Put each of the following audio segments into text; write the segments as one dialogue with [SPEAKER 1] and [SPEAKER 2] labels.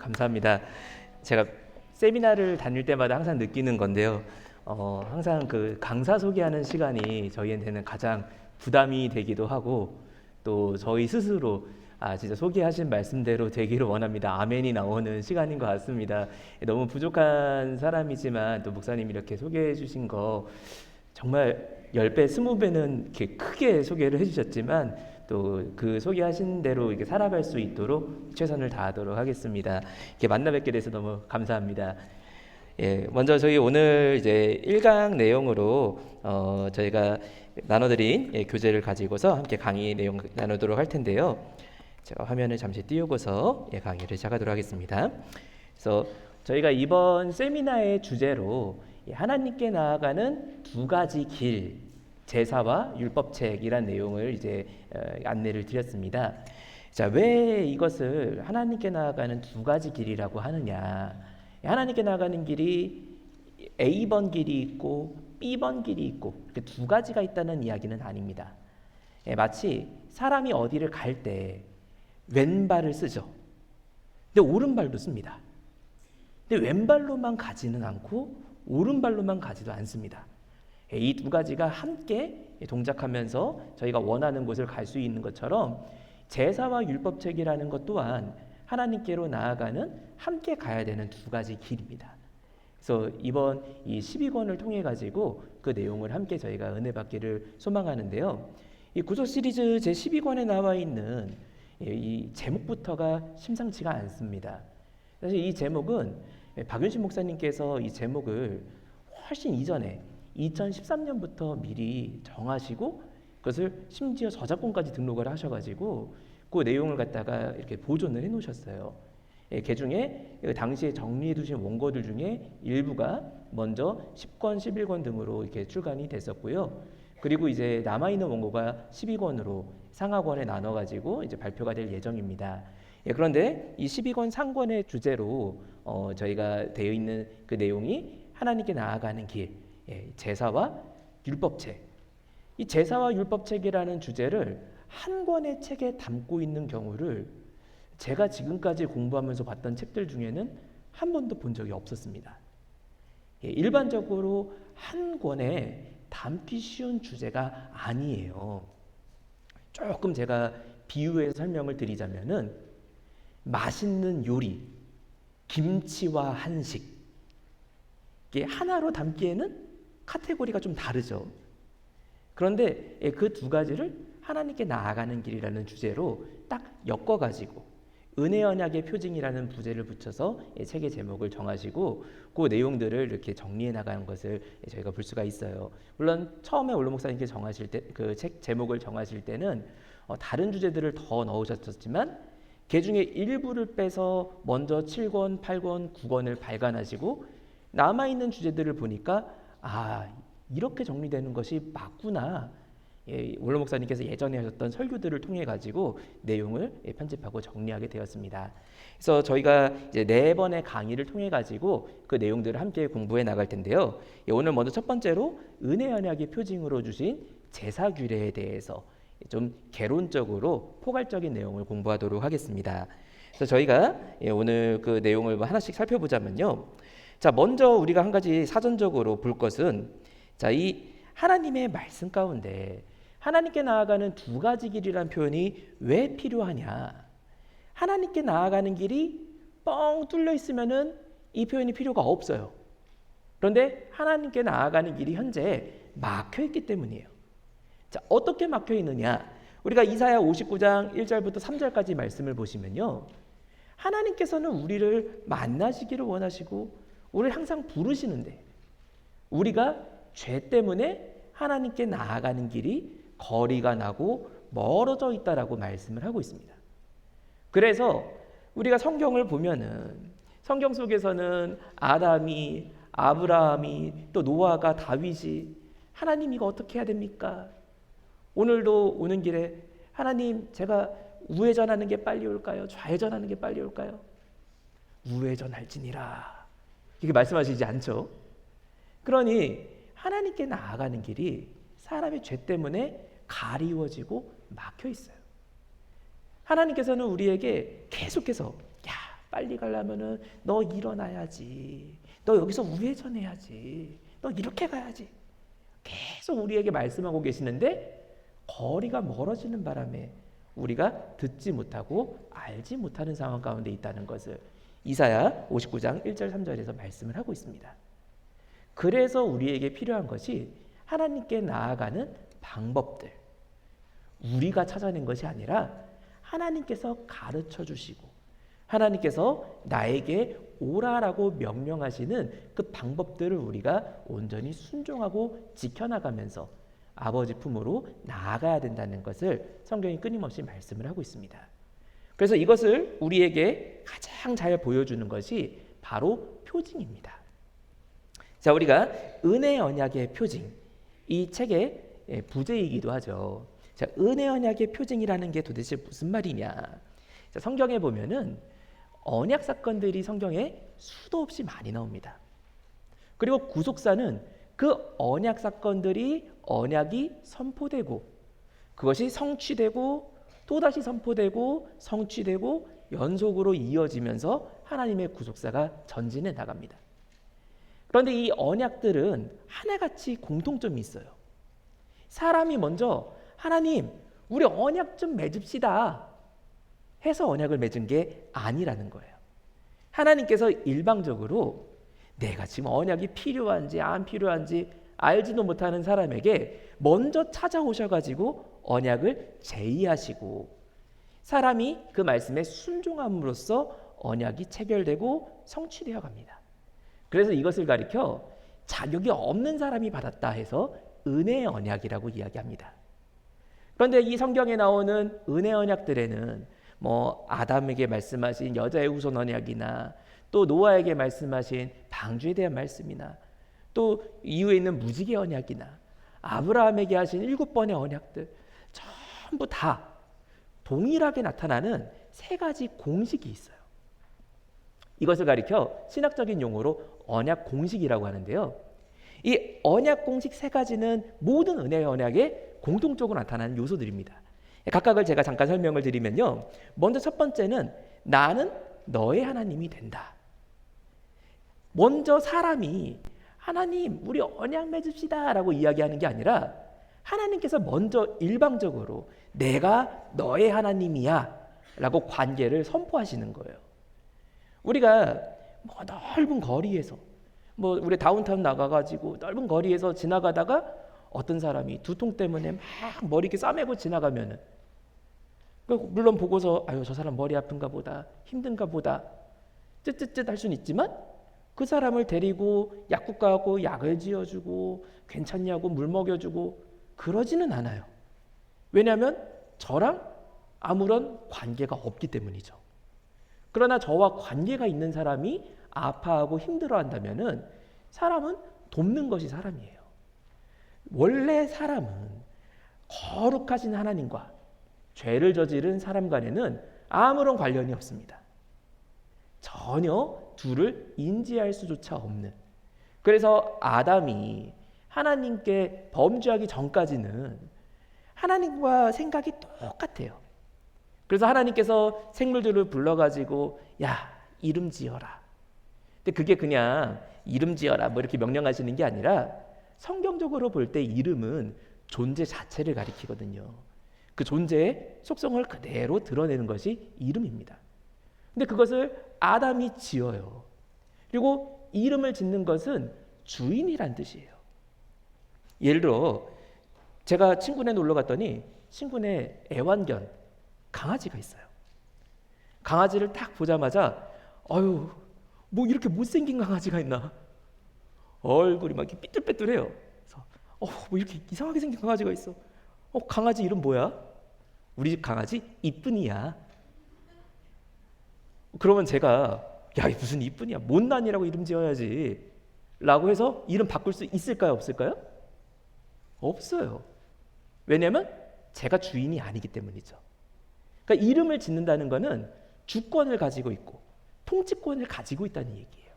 [SPEAKER 1] 감사합니다. 제가 세미나를 다닐 때마다 항상 느끼는 건데요. 항상 그 강사 소개하는 시간이 저희한테는 가장 부담이 되기도 하고 또 저희 스스로 진짜 소개하신 말씀대로 되기를 원합니다. 아멘이 나오는 시간인 것 같습니다. 너무 부족한 사람이지만 또 목사님이 이렇게 소개해 주신 거 정말 10배, 20배는 이렇게 크게 소개를 해주셨지만 또 그 소개하신 대로 이렇게 살아갈 수 있도록 최선을 다하도록 하겠습니다. 이렇게 만나 뵙게 돼서 너무 감사합니다. 예, 먼저 저희 오늘 이제 1강 내용으로 저희가 나눠드린 교재를 가지고서 함께 강의 내용 나누도록 할 텐데요. 제가 화면을 잠시 띄우고서 강의를 시작하도록 하겠습니다. 그래서 저희가 이번 세미나의 주제로 하나님께 나아가는 두 가지 길, 제사와 율법책이란 내용을 이제 안내를 드렸습니다. 자, 왜 이것을 하나님께 나아가는 두 가지 길이라고 하느냐? 하나님께 나아가는 길이 A번 길이 있고 B번 길이 있고 이렇게 두 가지가 있다는 이야기는 아닙니다. 마치 사람이 어디를 갈 때 왼발을 쓰죠. 근데 오른발도 씁니다. 근데 왼발로만 가지는 않고 오른발로만 가지도 않습니다. 이 두 가지가 함께 동작하면서 저희가 원하는 곳을 갈 수 있는 것처럼 제사와 율법책이라는 것 또한 하나님께로 나아가는 함께 가야 되는 두 가지 길입니다. 그래서 이번 이 12권을 통해 가지고 그 내용을 함께 저희가 은혜 받기를 소망하는데요. 이 구속 시리즈 제 12권에 나와 있는 이 제목부터가 심상치가 않습니다. 사실 이 제목은 박윤신 목사님께서 이 제목을 훨씬 이전에 2013년부터 미리 정하시고 그것을 심지어 저작권까지 등록을 하셔가지고 그 내용을 갖다가 이렇게 보존을 해놓으셨어요. 그 중에 당시에 정리해두신 원고들 중에 일부가 먼저 10권, 11권 등으로 이렇게 출간이 됐었고요. 그리고 이제 남아있는 원고가 12권으로 상하권에 나눠가지고 이제 발표가 될 예정입니다. 그런데 이 12권 상권의 주제로 저희가 되어 있는 그 내용이 하나님께 나아가는 길, 제사와 율법책. 이 제사와 율법책이라는 주제를 한 권의 책에 담고 있는 경우를 제가 지금까지 공부하면서 봤던 책들 중에는 한 번도 본 적이 없었습니다. 일반적으로 한 권에 담기 쉬운 주제가 아니에요. 조금 제가 비유해서 설명을 드리자면은 맛있는 요리, 김치와 한식 이게 하나로 담기에는 카테고리가 좀 다르죠. 그런데 그 두 가지를 하나님께 나아가는 길이라는 주제로 딱 엮어가지고 은혜 언약의 표징이라는 부제를 붙여서 책의 제목을 정하시고 그 내용들을 이렇게 정리해 나가는 것을 저희가 볼 수가 있어요. 물론 처음에 올로 목사님께 정하실 때 그 책 제목을 정하실 때는 다른 주제들을 더 넣으셨지만 그 중에 일부를 빼서 먼저 7권, 8권, 9권을 발간하시고 남아있는 주제들을 보니까 이렇게 정리되는 것이 맞구나. 올로 목사님께서 예전에 하셨던 설교들을 통해 가지고 내용을 편집하고 정리하게 되었습니다. 그래서 저희가 이제 4번의 강의를 통해 가지고 그 내용들을 함께 공부해 나갈 텐데요. 오늘 먼저 첫 번째로 은혜 언약의 표징으로 주신 제사 규례에 대해서 좀 개론적으로 포괄적인 내용을 공부하도록 하겠습니다. 그래서 저희가 오늘 그 내용을 하나씩 살펴보자면요. 자, 먼저 우리가 한 가지 사전적으로 볼 것은 이 하나님의 말씀 가운데 하나님께 나아가는 두 가지 길이라는 표현이 왜 필요하냐? 하나님께 나아가는 길이 뻥 뚫려 있으면은 이 표현이 필요가 없어요. 그런데 하나님께 나아가는 길이 현재 막혀 있기 때문이에요. 자, 어떻게 막혀 있느냐? 우리가 이사야 59장 1절부터 3절까지 말씀을 보시면요. 하나님께서는 우리를 만나시기를 원하시고 우리를 항상 부르시는데 우리가 죄 때문에 하나님께 나아가는 길이 거리가 나고 멀어져 있다라고 말씀을 하고 있습니다. 그래서 우리가 성경을 보면은 성경 속에서는 아담이, 아브라함이, 또 노아가, 다윗이 하나님 이거 어떻게 해야 됩니까? 오늘도 오는 길에 하나님 제가 우회전하는 게 빨리 올까요? 좌회전하는 게 빨리 올까요? 우회전할지니라 이렇게 말씀하시지 않죠? 그러니 하나님께 나아가는 길이 사람의 죄 때문에 가리워지고 막혀 있어요. 하나님께서는 우리에게 계속해서 빨리 가려면은 너 일어나야지. 너 여기서 우회전해야지. 너 이렇게 가야지. 계속 우리에게 말씀하고 계시는데 거리가 멀어지는 바람에 우리가 듣지 못하고 알지 못하는 상황 가운데 있다는 것을 이사야 59장 1절 3절에서 말씀을 하고 있습니다. 그래서 우리에게 필요한 것이 하나님께 나아가는 방법들, 우리가 찾아낸 것이 아니라 하나님께서 가르쳐 주시고 하나님께서 나에게 오라라고 명령하시는 그 방법들을 우리가 온전히 순종하고 지켜나가면서 아버지 품으로 나아가야 된다는 것을 성경이 끊임없이 말씀을 하고 있습니다. 그래서 이것을 우리에게 가장 잘 보여주는 것이 바로 표징입니다. 자, 우리가 은혜 언약의 표징, 이 책의 부제이기도 하죠. 자, 은혜 언약의 표징이라는 게 도대체 무슨 말이냐? 자, 성경에 보면은 언약 사건들이 성경에 수도 없이 많이 나옵니다. 그리고 구속사는 그 언약 사건들이 언약이 선포되고 그것이 성취되고 또다시 선포되고 성취되고 연속으로 이어지면서 하나님의 구속사가 전진해 나갑니다. 그런데 이 언약들은 하나같이 공통점이 있어요. 사람이 먼저 하나님, 우리 언약 좀 맺읍시다 해서 언약을 맺은 게 아니라는 거예요. 하나님께서 일방적으로 내가 지금 언약이 필요한지 안 필요한지 알지도 못하는 사람에게 먼저 찾아오셔가지고 언약을 제의하시고 사람이 그 말씀에 순종함으로써 언약이 체결되고 성취되어 갑니다. 그래서 이것을 가리켜 자격이 없는 사람이 받았다 해서 은혜의 언약이라고 이야기합니다. 그런데 이 성경에 나오는 은혜 언약들에는 아담에게 말씀하신 여자의 후손 언약이나 또 노아에게 말씀하신 방주에 대한 말씀이나 또 이후에 있는 무지개 언약이나 아브라함에게 하신 7번의 언약들 전부 다 동일하게 나타나는 3가지 공식이 있어요. 이것을 가리켜 신학적인 용어로 언약 공식이라고 하는데요. 이 언약 공식 3가지는 모든 은혜의 언약에 공통적으로 나타나는 요소들입니다. 각각을 제가 잠깐 설명을 드리면요. 먼저 첫 번째는 나는 너의 하나님이 된다. 먼저 사람이 하나님 우리 언약 맺읍시다 라고 이야기하는 게 아니라 하나님께서 먼저 일방적으로 내가 너의 하나님이야 라고 관계를 선포하시는 거예요. 우리가 넓은 거리에서 우리 다운타운 나가가지고 넓은 거리에서 지나가다가 어떤 사람이 두통 때문에 막 머리 이렇게 싸매고 지나가면은 물론 보고서 아유 저 사람 머리 아픈가 보다 힘든가 보다 쯧쯧쯧 할 수는 있지만 그 사람을 데리고 약국 가고 약을 지어주고 괜찮냐고 물 먹여주고 그러지는 않아요. 왜냐하면 저랑 아무런 관계가 없기 때문이죠. 그러나 저와 관계가 있는 사람이 아파하고 힘들어한다면은 사람은 돕는 것이 사람이에요. 원래 사람은 거룩하신 하나님과 죄를 저지른 사람 간에는 아무런 관련이 없습니다. 전혀 둘을 인지할 수조차 없는. 그래서 아담이 하나님께 범죄하기 전까지는 하나님과 생각이 똑같아요. 그래서 하나님께서 생물들을 불러가지고 야 이름 지어라. 근데 그게 그냥 이름 지어라 이렇게 명령하시는 게 아니라 성경적으로 볼 때 이름은 존재 자체를 가리키거든요. 그 존재의 속성을 그대로 드러내는 것이 이름입니다. 근데 그것을 아담이 지어요. 그리고 이름을 짓는 것은 주인이란 뜻이에요. 예를 들어 제가 친구네 놀러 갔더니 친구네 애완견 강아지가 있어요. 강아지를 딱 보자마자 아유 이렇게 못생긴 강아지가 있나. 얼굴이 막 이렇게 삐뚤빼뚤해요. 그래서 이렇게 이상하게 생긴 강아지가 있어. 강아지 이름 뭐야? 우리 집 강아지 이쁜이야. 그러면 제가 야 무슨 이쁜이야 못난이라고 이름 지어야지 라고 해서 이름 바꿀 수 있을까요 없을까요? 없어요. 왜냐하면 제가 주인이 아니기 때문이죠. 그러니까 이름을 짓는다는 것은 주권을 가지고 있고 통치권을 가지고 있다는 얘기예요.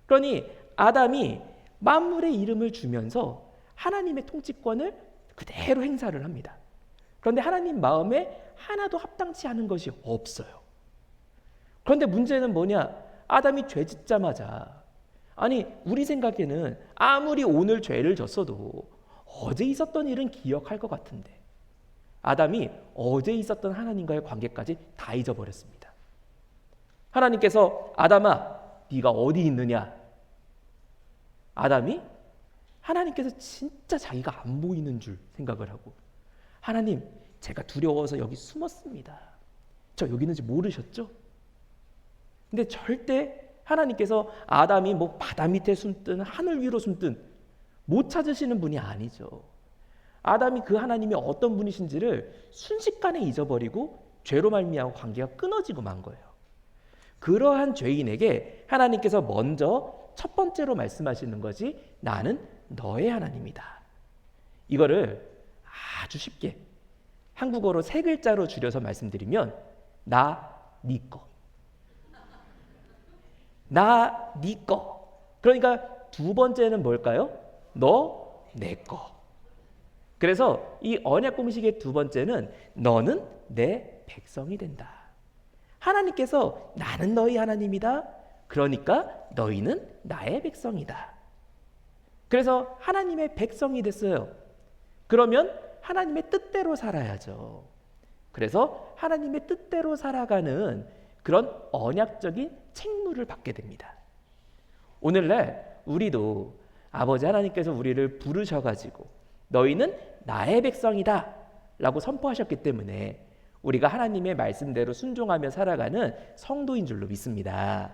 [SPEAKER 1] 그러니 아담이 만물의 이름을 주면서 하나님의 통치권을 그대로 행사를 합니다. 그런데 하나님 마음에 하나도 합당치 않은 것이 없어요. 그런데 문제는 뭐냐? 아담이 죄 짓자마자, 아니 우리 생각에는 아무리 오늘 죄를 졌어도 어제 있었던 일은 기억할 것 같은데 아담이 어제 있었던 하나님과의 관계까지 다 잊어버렸습니다. 하나님께서 아담아 네가 어디 있느냐? 아담이 하나님께서 진짜 자기가 안 보이는 줄 생각을 하고, 하나님 제가 두려워서 여기 숨었습니다. 저 여기 있는지 모르셨죠? 근데 절대 하나님께서 아담이 뭐 바다 밑에 숨든 하늘 위로 숨든 못 찾으시는 분이 아니죠. 아담이 그 하나님이 어떤 분이신지를 순식간에 잊어버리고 죄로 말미암아 관계가 끊어지고 만 거예요. 그러한 죄인에게 하나님께서 먼저 첫 번째로 말씀하시는 것이 나는 너의 하나님이다. 이거를 아주 쉽게 한국어로 세 글자로 줄여서 말씀드리면 나, 니 거. 나, 니 거. 그러니까 두 번째는 뭘까요? 너, 내 거. 그래서 이 언약 공식의 두 번째는 너는 내 백성이 된다. 하나님께서 나는 너희 하나님이다. 그러니까 너희는 나의 백성이다. 그래서 하나님의 백성이 됐어요. 그러면 하나님의 뜻대로 살아야죠. 그래서 하나님의 뜻대로 살아가는 그런 언약적인 책무를 받게 됩니다. 오늘날 우리도 아버지 하나님께서 우리를 부르셔가지고 너희는 나의 백성이다 라고 선포하셨기 때문에 우리가 하나님의 말씀대로 순종하며 살아가는 성도인 줄로 믿습니다.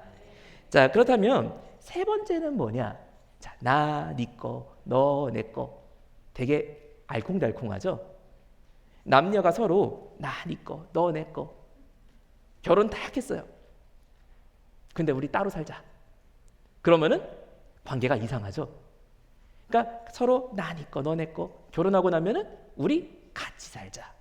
[SPEAKER 1] 자, 그렇다면 세 번째는 뭐냐? 자, 나, 니 거, 너, 내 거. 되게 알콩달콩하죠? 남녀가 서로 나, 니 거, 너, 내 거. 결혼 다 했어요. 근데 우리 따로 살자. 그러면은 관계가 이상하죠? 그러니까 서로 나, 니 거, 너, 내 거. 결혼하고 나면은 우리 같이 살자.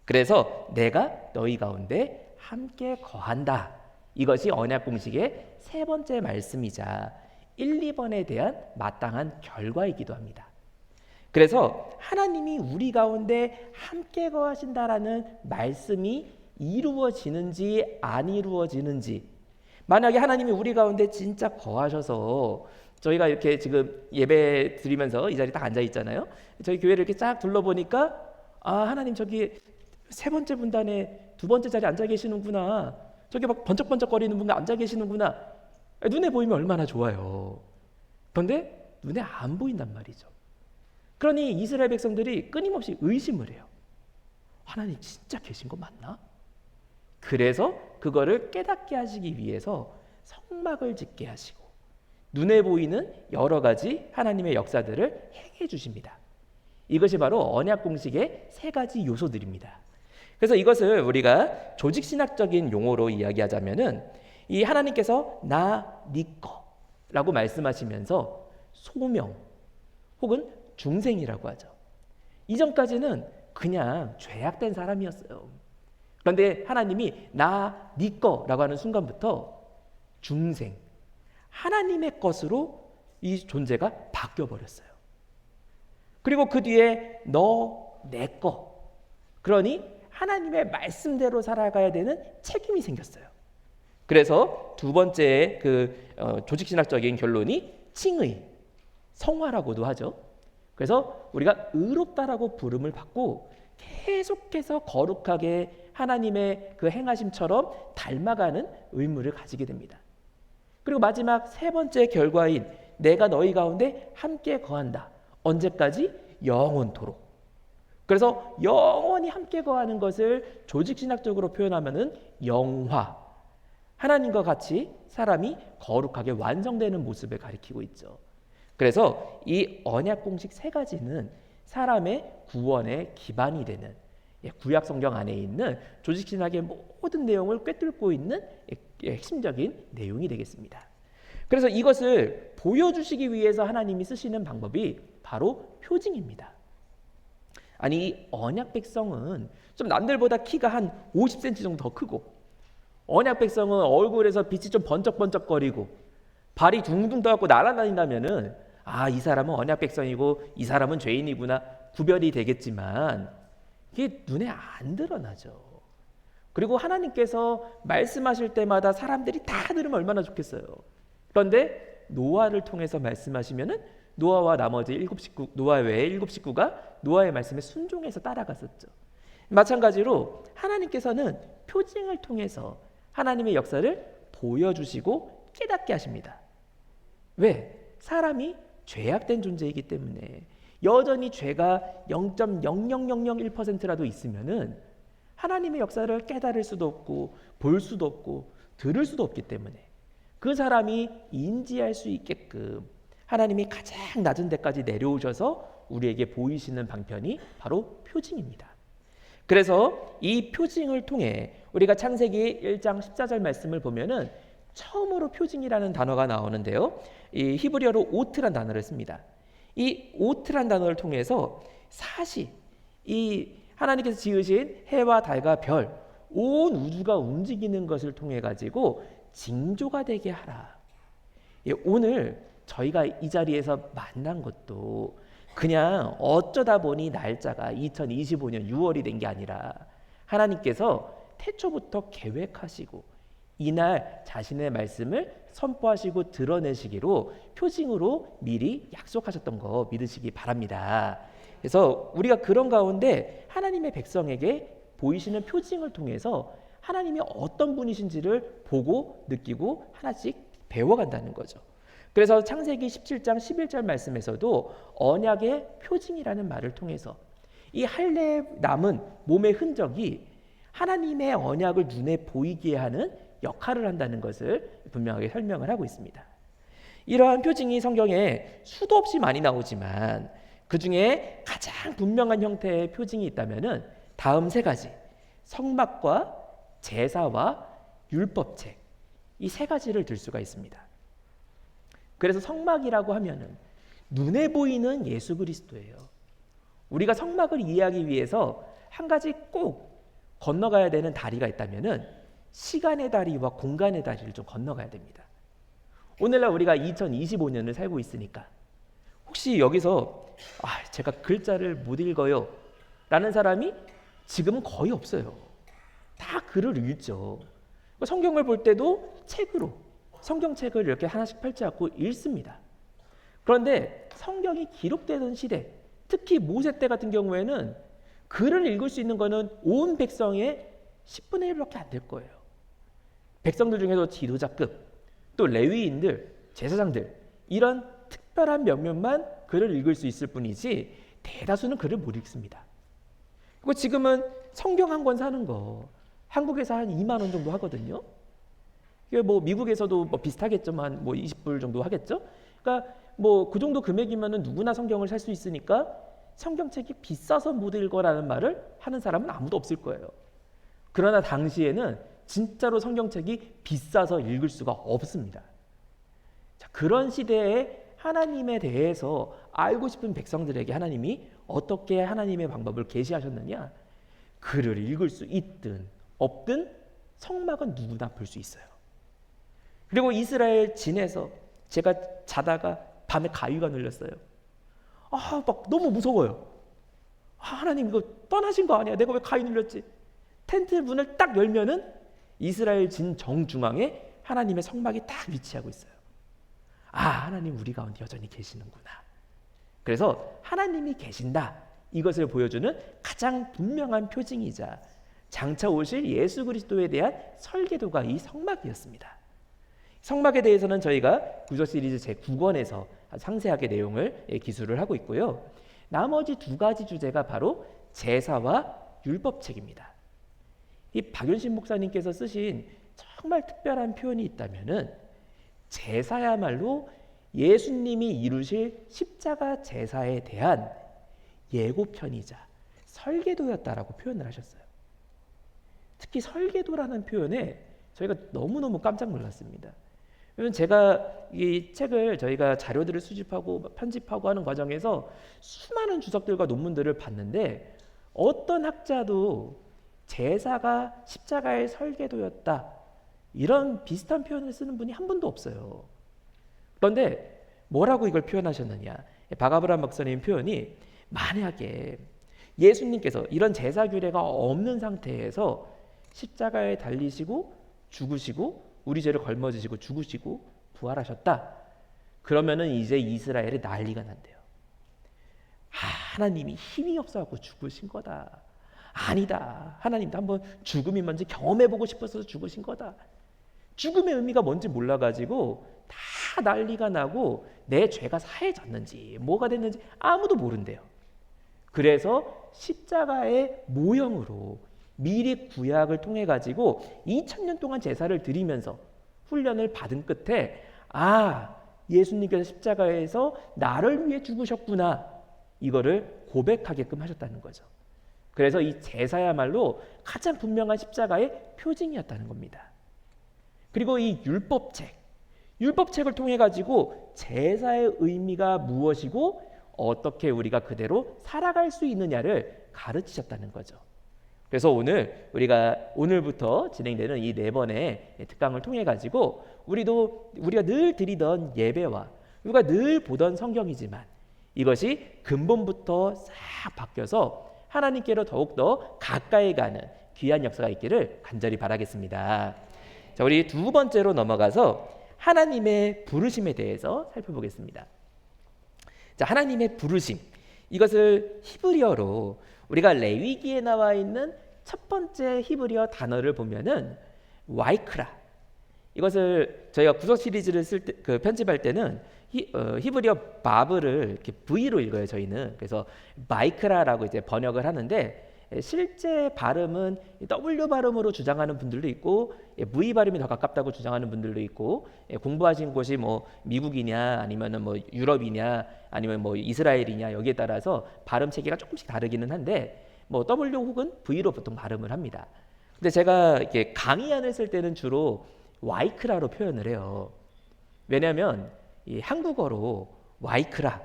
[SPEAKER 1] 그래서 내가 너희 가운데 함께 거한다. 이것이 언약 공식의 세 번째 말씀이자 1, 2번에 대한 마땅한 결과이기도 합니다. 그래서 하나님이 우리 가운데 함께 거하신다라는 말씀이 이루어지는지 안 이루어지는지, 만약에 하나님이 우리 가운데 진짜 거하셔서 저희가 이렇게 지금 예배 드리면서 이 자리에 딱 앉아 있잖아요. 저희 교회를 이렇게 쫙 둘러보니까 아, 하나님 저기 세 번째 분단에 두 번째 자리에 앉아 계시는구나. 저기 막 번쩍번쩍거리는 분과 앉아 계시는구나. 눈에 보이면 얼마나 좋아요. 그런데 눈에 안 보인단 말이죠. 그러니 이스라엘 백성들이 끊임없이 의심을 해요. 하나님 진짜 계신 거 맞나? 그래서 그거를 깨닫게 하시기 위해서 성막을 짓게 하시고 눈에 보이는 여러 가지 하나님의 역사들을 행해 주십니다. 이것이 바로 언약 공식의 세 가지 요소들입니다. 그래서 이것을 우리가 조직신학적인 용어로 이야기하자면은 이 하나님께서 나, 니 거라고 말씀하시면서 소명 혹은 중생이라고 하죠. 이전까지는 그냥 죄악된 사람이었어요. 그런데 하나님이 나, 니 거라고 하는 순간부터 중생, 하나님의 것으로 이 존재가 바뀌어버렸어요. 그리고 그 뒤에 너, 내 거. 그러니 하나님의 말씀대로 살아가야 되는 책임이 생겼어요. 그래서 두 번째 조직신학적인 결론이 칭의, 성화라고도 하죠. 그래서 우리가 의롭다라고 부름을 받고 계속해서 거룩하게 하나님의 그 행하심처럼 닮아가는 의무를 가지게 됩니다. 그리고 마지막 세 번째 결과인 내가 너희 가운데 함께 거한다. 언제까지? 영원토록. 그래서 영원히 함께 거하는 것을 조직신학적으로 표현하면은 영화, 하나님과 같이 사람이 거룩하게 완성되는 모습을 가리키고 있죠. 그래서 이 언약 공식 세 가지는 사람의 구원의 기반이 되는 구약 성경 안에 있는 조직신학의 모든 내용을 꿰뚫고 있는 핵심적인 내용이 되겠습니다. 그래서 이것을 보여주시기 위해서 하나님이 쓰시는 방법이 바로 표징입니다. 아니, 이 언약 백성은 좀 남들보다 키가 한 50cm 정도 더 크고, 언약 백성은 얼굴에서 빛이 좀 번쩍번쩍거리고 발이 둥둥 떠갖고 날아다닌다면은 아, 이 사람은 언약 백성이고 이 사람은 죄인이구나 구별이 되겠지만 이게 눈에 안 드러나죠. 그리고 하나님께서 말씀하실 때마다 사람들이 다 들으면 얼마나 좋겠어요. 그런데 노아를 통해서 말씀하시면은 노아와 나머지 7식구, 노아 외에 7식구가 노아의 말씀에 순종해서 따라갔었죠. 마찬가지로 하나님께서는 표징을 통해서 하나님의 역사를 보여주시고 깨닫게 하십니다. 왜? 사람이 죄악된 존재이기 때문에 여전히 죄가 0.00001%라도 있으면은 하나님의 역사를 깨달을 수도 없고 볼 수도 없고 들을 수도 없기 때문에 그 사람이 인지할 수 있게끔 하나님이 가장 낮은 데까지 내려오셔서 우리에게 보이시는 방편이 바로 표징입니다. 그래서 이 표징을 통해 우리가 창세기 1장 14절 말씀을 보면은 처음으로 표징이라는 단어가 나오는데요. 이 히브리어로 오트란 단어를 씁니다. 이 오트란 단어를 통해서 사시, 이 하나님께서 지으신 해와 달과 별, 온 우주가 움직이는 것을 통해 가지고 징조가 되게 하라. 오늘 저희가 이 자리에서 만난 것도 그냥 어쩌다 보니 날짜가 2025년 6월이 된 게 아니라 하나님께서 태초부터 계획하시고 이날 자신의 말씀을 선포하시고 드러내시기로 표징으로 미리 약속하셨던 거 믿으시기 바랍니다. 그래서 우리가 그런 가운데 하나님의 백성에게 보이시는 표징을 통해서 하나님이 어떤 분이신지를 보고 느끼고 하나씩 배워간다는 거죠. 그래서 창세기 17장 11절 말씀에서도 언약의 표징이라는 말을 통해서 이 할례에 남은 몸의 흔적이 하나님의 언약을 눈에 보이게 하는 역할을 한다는 것을 분명하게 설명을 하고 있습니다. 이러한 표징이 성경에 수도 없이 많이 나오지만 그 중에 가장 분명한 형태의 표징이 있다면은 다음 세 가지, 성막과 제사와 율법책, 이 세 가지를 들 수가 있습니다. 그래서 성막이라고 하면은 눈에 보이는 예수 그리스도예요. 우리가 성막을 이해하기 위해서 한 가지 꼭 건너가야 되는 다리가 있다면은 시간의 다리와 공간의 다리를 좀 건너가야 됩니다. 오늘날 우리가 2025년을 살고 있으니까 혹시 여기서 제가 글자를 못 읽어요 라는 사람이 지금은 거의 없어요. 다 글을 읽죠. 성경을 볼 때도 책으로 성경책을 이렇게 하나씩 펼쳐갖고 읽습니다. 그런데 성경이 기록되던 시대, 특히 모세 때 같은 경우에는 글을 읽을 수 있는 것은 온 백성의 10분의 1밖에 안 될 거예요. 백성들 중에도 지도자급, 또 레위인들, 제사장들 이런 특별한 몇몇만 글을 읽을 수 있을 뿐이지 대다수는 글을 못 읽습니다. 그리고 지금은 성경 한 권 사는 거 한국에서 한 2만 원 정도 하거든요. 뭐 미국에서도 뭐 비슷하겠지만 뭐 20불 정도 하겠죠. 그러니까 뭐 그 정도 금액이면은 누구나 성경을 살 수 있으니까 성경책이 비싸서 못 읽어라는 말을 하는 사람은 아무도 없을 거예요. 그러나 당시에는 진짜로 성경책이 비싸서 읽을 수가 없습니다. 자, 그런 시대에 하나님에 대해서 알고 싶은 백성들에게 하나님이 어떻게 하나님의 방법을 계시하셨느냐? 글을 읽을 수 있든 없든 성막은 누구나 볼 수 있어요. 그리고 이스라엘 진에서 제가 자다가 밤에 가위가 눌렸어요. 막 너무 무서워요. 하나님 이거 떠나신 거 아니야? 내가 왜 가위 눌렸지? 텐트 문을 딱 열면은 이스라엘 진 정중앙에 하나님의 성막이 딱 위치하고 있어요. 하나님 우리 가운데 여전히 계시는구나. 그래서 하나님이 계신다. 이것을 보여주는 가장 분명한 표징이자 장차 오실 예수 그리스도에 대한 설계도가 이 성막이었습니다. 성막에 대해서는 저희가 구조 시리즈 제9권에서 상세하게 내용을 기술을 하고 있고요. 나머지 두 가지 주제가 바로 제사와 율법책입니다. 이 박윤신 목사님께서 쓰신 정말 특별한 표현이 있다면은 제사야말로 예수님이 이루실 십자가 제사에 대한 예고편이자 설계도였다라고 표현을 하셨어요. 특히 설계도라는 표현에 저희가 너무너무 깜짝 놀랐습니다. 왜냐하면 제가 이 책을 저희가 자료들을 수집하고 편집하고 하는 과정에서 수많은 주석들과 논문들을 봤는데 어떤 학자도 제사가 십자가의 설계도였다 이런 비슷한 표현을 쓰는 분이 한 분도 없어요. 그런데 뭐라고 이걸 표현하셨느냐? 박아브람 박사님 표현이 만약에 예수님께서 이런 제사 규례가 없는 상태에서 십자가에 달리시고 죽으시고 우리 죄를 걸머지시고 죽으시고 부활하셨다. 그러면은 이제 이스라엘에 난리가 난대요. 하나님이 힘이 없어갖고 죽으신 거다. 아니다. 하나님도 한번 죽음이 뭔지 경험해보고 싶어서 죽으신 거다. 죽음의 의미가 뭔지 몰라가지고 다 난리가 나고 내 죄가 사해졌는지 뭐가 됐는지 아무도 모른대요. 그래서 십자가의 모형으로 미리 구약을 통해 가지고 2000년 동안 제사를 드리면서 훈련을 받은 끝에 예수님께서 십자가에서 나를 위해 죽으셨구나, 이거를 고백하게끔 하셨다는 거죠. 그래서 이 제사야말로 가장 분명한 십자가의 표징이었다는 겁니다. 그리고 이 율법책을 통해 가지고 제사의 의미가 무엇이고 어떻게 우리가 그대로 살아갈 수 있느냐를 가르치셨다는 거죠. 그래서 오늘부터 진행되는 이 4번의 특강을 통해 가지고 우리가 늘 드리던 예배와 우리가 늘 보던 성경이지만 이것이 근본부터 싹 바뀌어서 하나님께로 더욱더 가까이 가는 귀한 역사가 있기를 간절히 바라겠습니다. 자, 우리 2번째로 넘어가서 하나님의 부르심에 대해서 살펴보겠습니다. 자, 하나님의 부르심, 이것을 히브리어로 우리가 레위기에 나와 있는 첫 번째 히브리어 단어를 보면은 와이크라, 이것을 저희가 구속 시리즈를 편집할 때는 히브리어 바브를 이렇게 V로 읽어요, 저희는. 그래서 마이크라라고 이제 번역을 하는데 실제 발음은 W 발음으로 주장하는 분들도 있고 V 발음이 더 가깝다고 주장하는 분들도 있고, 공부하신 곳이 뭐 미국이냐 아니면은 뭐 유럽이냐 아니면 뭐 이스라엘이냐 여기에 따라서 발음 체계가 조금씩 다르기는 한데 뭐 W 혹은 V로 보통 발음을 합니다. 근데 제가 이렇게 강의안을 쓸 때는 주로 와이크라로 표현을 해요. 왜냐하면 이 한국어로 와이크라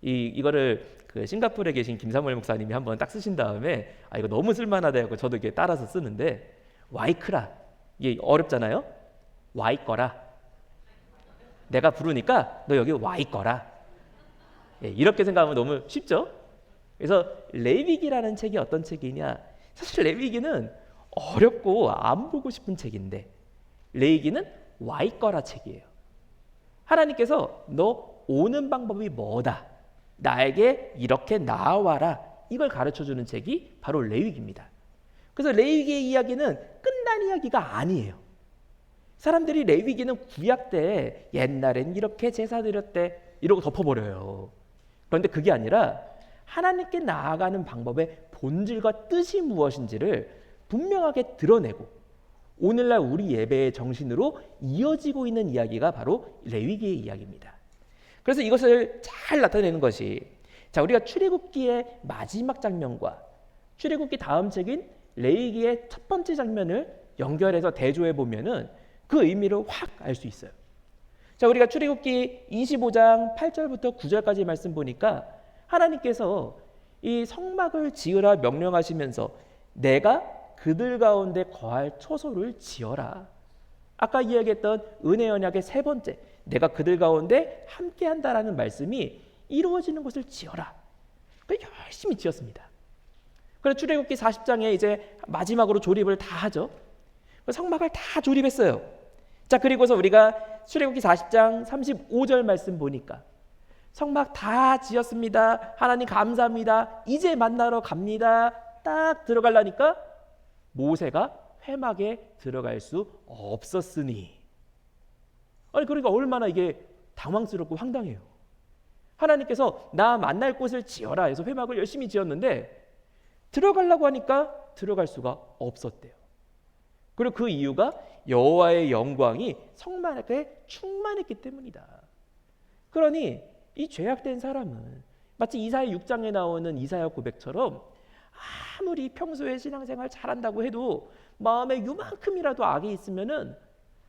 [SPEAKER 1] 이거를 그 싱가포르에 계신 김사무엘 목사님이 한번 딱 쓰신 다음에 이거 너무 쓸만하다 하고 저도 이게 따라서 쓰는데, 와이크라 이게 어렵잖아요. 와이 거라, 내가 부르니까 너 여기 와이 거라, 이렇게 생각하면 너무 쉽죠. 그래서 레위기라는 책이 어떤 책이냐, 사실 레위기는 어렵고 안 보고 싶은 책인데 레위기는 와이 거라 책이에요. 하나님께서 너 오는 방법이 뭐다, 나에게 이렇게 나아와라, 이걸 가르쳐주는 책이 바로 레위기입니다. 그래서 레위기의 이야기는 끝난 이야기가 아니에요. 사람들이 레위기는 구약 때 옛날엔 이렇게 제사 드렸대 이러고 덮어버려요. 그런데 그게 아니라 하나님께 나아가는 방법의 본질과 뜻이 무엇인지를 분명하게 드러내고 오늘날 우리 예배의 정신으로 이어지고 있는 이야기가 바로 레위기의 이야기입니다. 그래서 이것을 잘 나타내는 것이, 자, 우리가 출애굽기의 마지막 장면과 출애굽기 다음 책인 레위기의 첫 번째 장면을 연결해서 대조해 보면은 그 의미를 확 알 수 있어요. 자, 우리가 출애굽기 25장 8절부터 9절까지 말씀 보니까 하나님께서 이 성막을 지으라 명령하시면서 내가 그들 가운데 거할 초소를 지어라. 아까 이야기했던 은혜 언약의 세 번째, 내가 그들 가운데 함께한다라는 말씀이 이루어지는 것을 지어라. 그래서 열심히 지었습니다. 그래서 출애굽기 40장에 이제 마지막으로 조립을 다 하죠. 성막을 다 조립했어요. 자, 그리고서 우리가 출애굽기 40장 35절 말씀 보니까 성막 다 지었습니다. 하나님 감사합니다. 이제 만나러 갑니다. 딱 들어가려니까 모세가 회막에 들어갈 수 없었으니. 그러니까 얼마나 이게 당황스럽고 황당해요. 하나님께서 나 만날 곳을 지어라 해서 회막을 열심히 지었는데 들어가려고 하니까 들어갈 수가 없었대요. 그리고 그 이유가 여호와의 영광이 성막에 충만했기 때문이다. 그러니 이 죄악된 사람은 마치 이사야 6장에 나오는 이사야 고백처럼 아무리 평소에 신앙생활 잘한다고 해도 마음에 요만큼이라도 악이 있으면은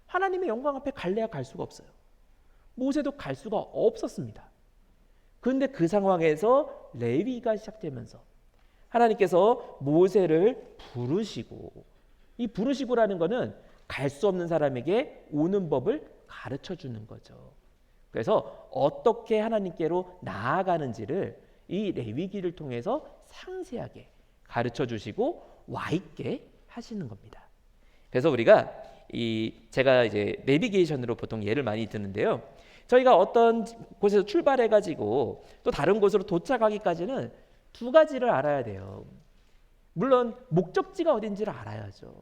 [SPEAKER 1] 하나님의 영광 앞에 갈래야 갈 수가 없어요. 모세도 갈 수가 없었습니다. 그런데 그 상황에서 레위가 시작되면서 하나님께서 모세를 부르시고, 이 부르시고라는 것은 갈 수 없는 사람에게 오는 법을 가르쳐 주는 거죠. 그래서 어떻게 하나님께로 나아가는지를 이 레위기를 통해서 상세하게 가르쳐 주시고 와 있게 하시는 겁니다. 그래서 우리가 제가 이제 내비게이션으로 보통 예를 많이 드는데요. 저희가 어떤 곳에서 출발해 가지고 또 다른 곳으로 도착하기까지는 두 가지를 알아야 돼요. 물론 목적지가 어딘지를 알아야죠.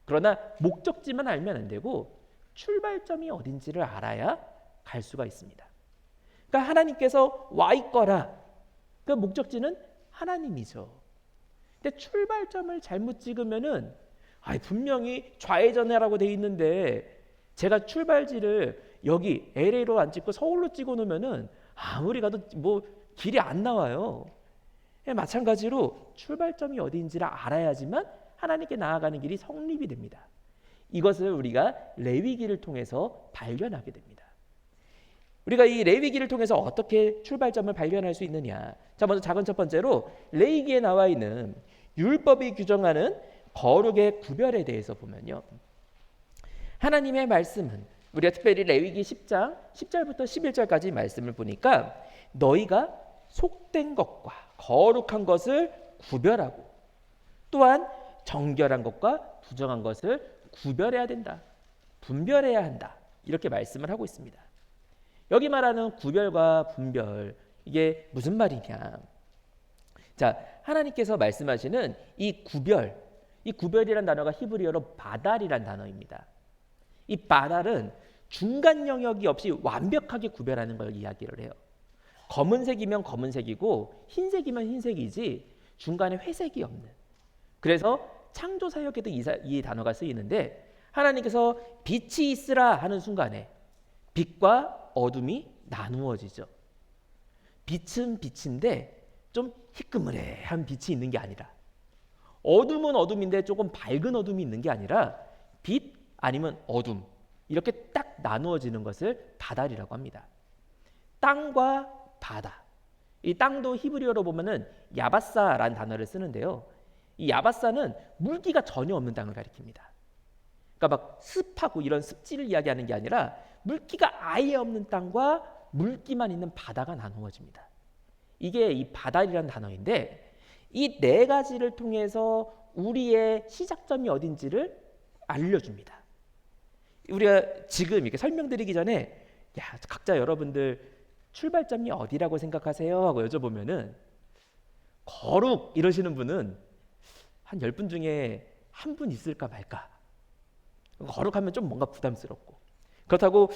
[SPEAKER 1] 그러나 목적지만 알면 안 되고 출발점이 어딘지를 알아야 갈 수가 있습니다. 그러니까 하나님께서 와 있거라. 그 목적지는 하나님이죠. 근데 출발점을 잘못 찍으면은 분명히 좌회전이라고 돼 있는데 제가 출발지를 여기 LA로 안 찍고 서울로 찍어 놓으면은 아무리 가도 뭐 길이 안 나와요. 마찬가지로 출발점이 어디인지를 알아야지만 하나님께 나아가는 길이 성립이 됩니다. 이것을 우리가 레위기를 통해서 발견하게 됩니다. 우리가 이 레위기를 통해서 어떻게 출발점을 발견할 수 있느냐? 자, 먼저 작은 첫 번째로 레위기에 나와 있는 율법이 규정하는 거룩의 구별에 대해서 보면요. 하나님의 말씀은 우리가 특별히 레위기 10장 10절부터 11절까지 말씀을 보니까 너희가 속된 것과 거룩한 것을 구별하고 또한 정결한 것과 부정한 것을 구별해야 된다. 분별해야 한다. 이렇게 말씀을 하고 있습니다. 여기 말하는 구별과 분별, 이게 무슨 말이냐? 자, 하나님께서 말씀하시는 이 구별이란 단어가 히브리어로 바달이란 단어입니다. 이 바달은 중간 영역이 없이 완벽하게 구별하는 걸 이야기를 해요. 검은색이면 검은색이고 흰색이면 흰색이지 중간에 회색이 없는. 그래서 창조 사역에도 이 단어가 쓰이는데 하나님께서 빛이 있으라 하는 순간에 빛과 어둠이 나누어지죠. 빛은 빛인데 좀 희끄무레한 빛이 있는 게 아니라 어둠은 어둠인데 조금 밝은 어둠이 있는 게 아니라 빛 아니면 어둠 이렇게 딱 나누어지는 것을 바달이라고 합니다. 땅과 바다. 이 땅도 히브리어로 보면은 야바사라는 단어를 쓰는데요. 이 야바사는 물기가 전혀 없는 땅을 가리킵니다. 그러니까 막 습하고 이런 습지를 이야기하는 게 아니라 물기가 아예 없는 땅과 물기만 있는 바다가 나누어집니다. 이게 이 바달이라는 단어인데 이 네 가지를 통해서 우리의 시작점이 어딘지를 알려줍니다. 우리가 지금 이렇게 설명드리기 전에 각자 여러분들 출발점이 어디라고 생각하세요? 하고 여쭤보면은 거룩 이러시는 분은 한 10분 중에 한 분 있을까 말까. 거룩하면 좀 뭔가 부담스럽고 그렇다고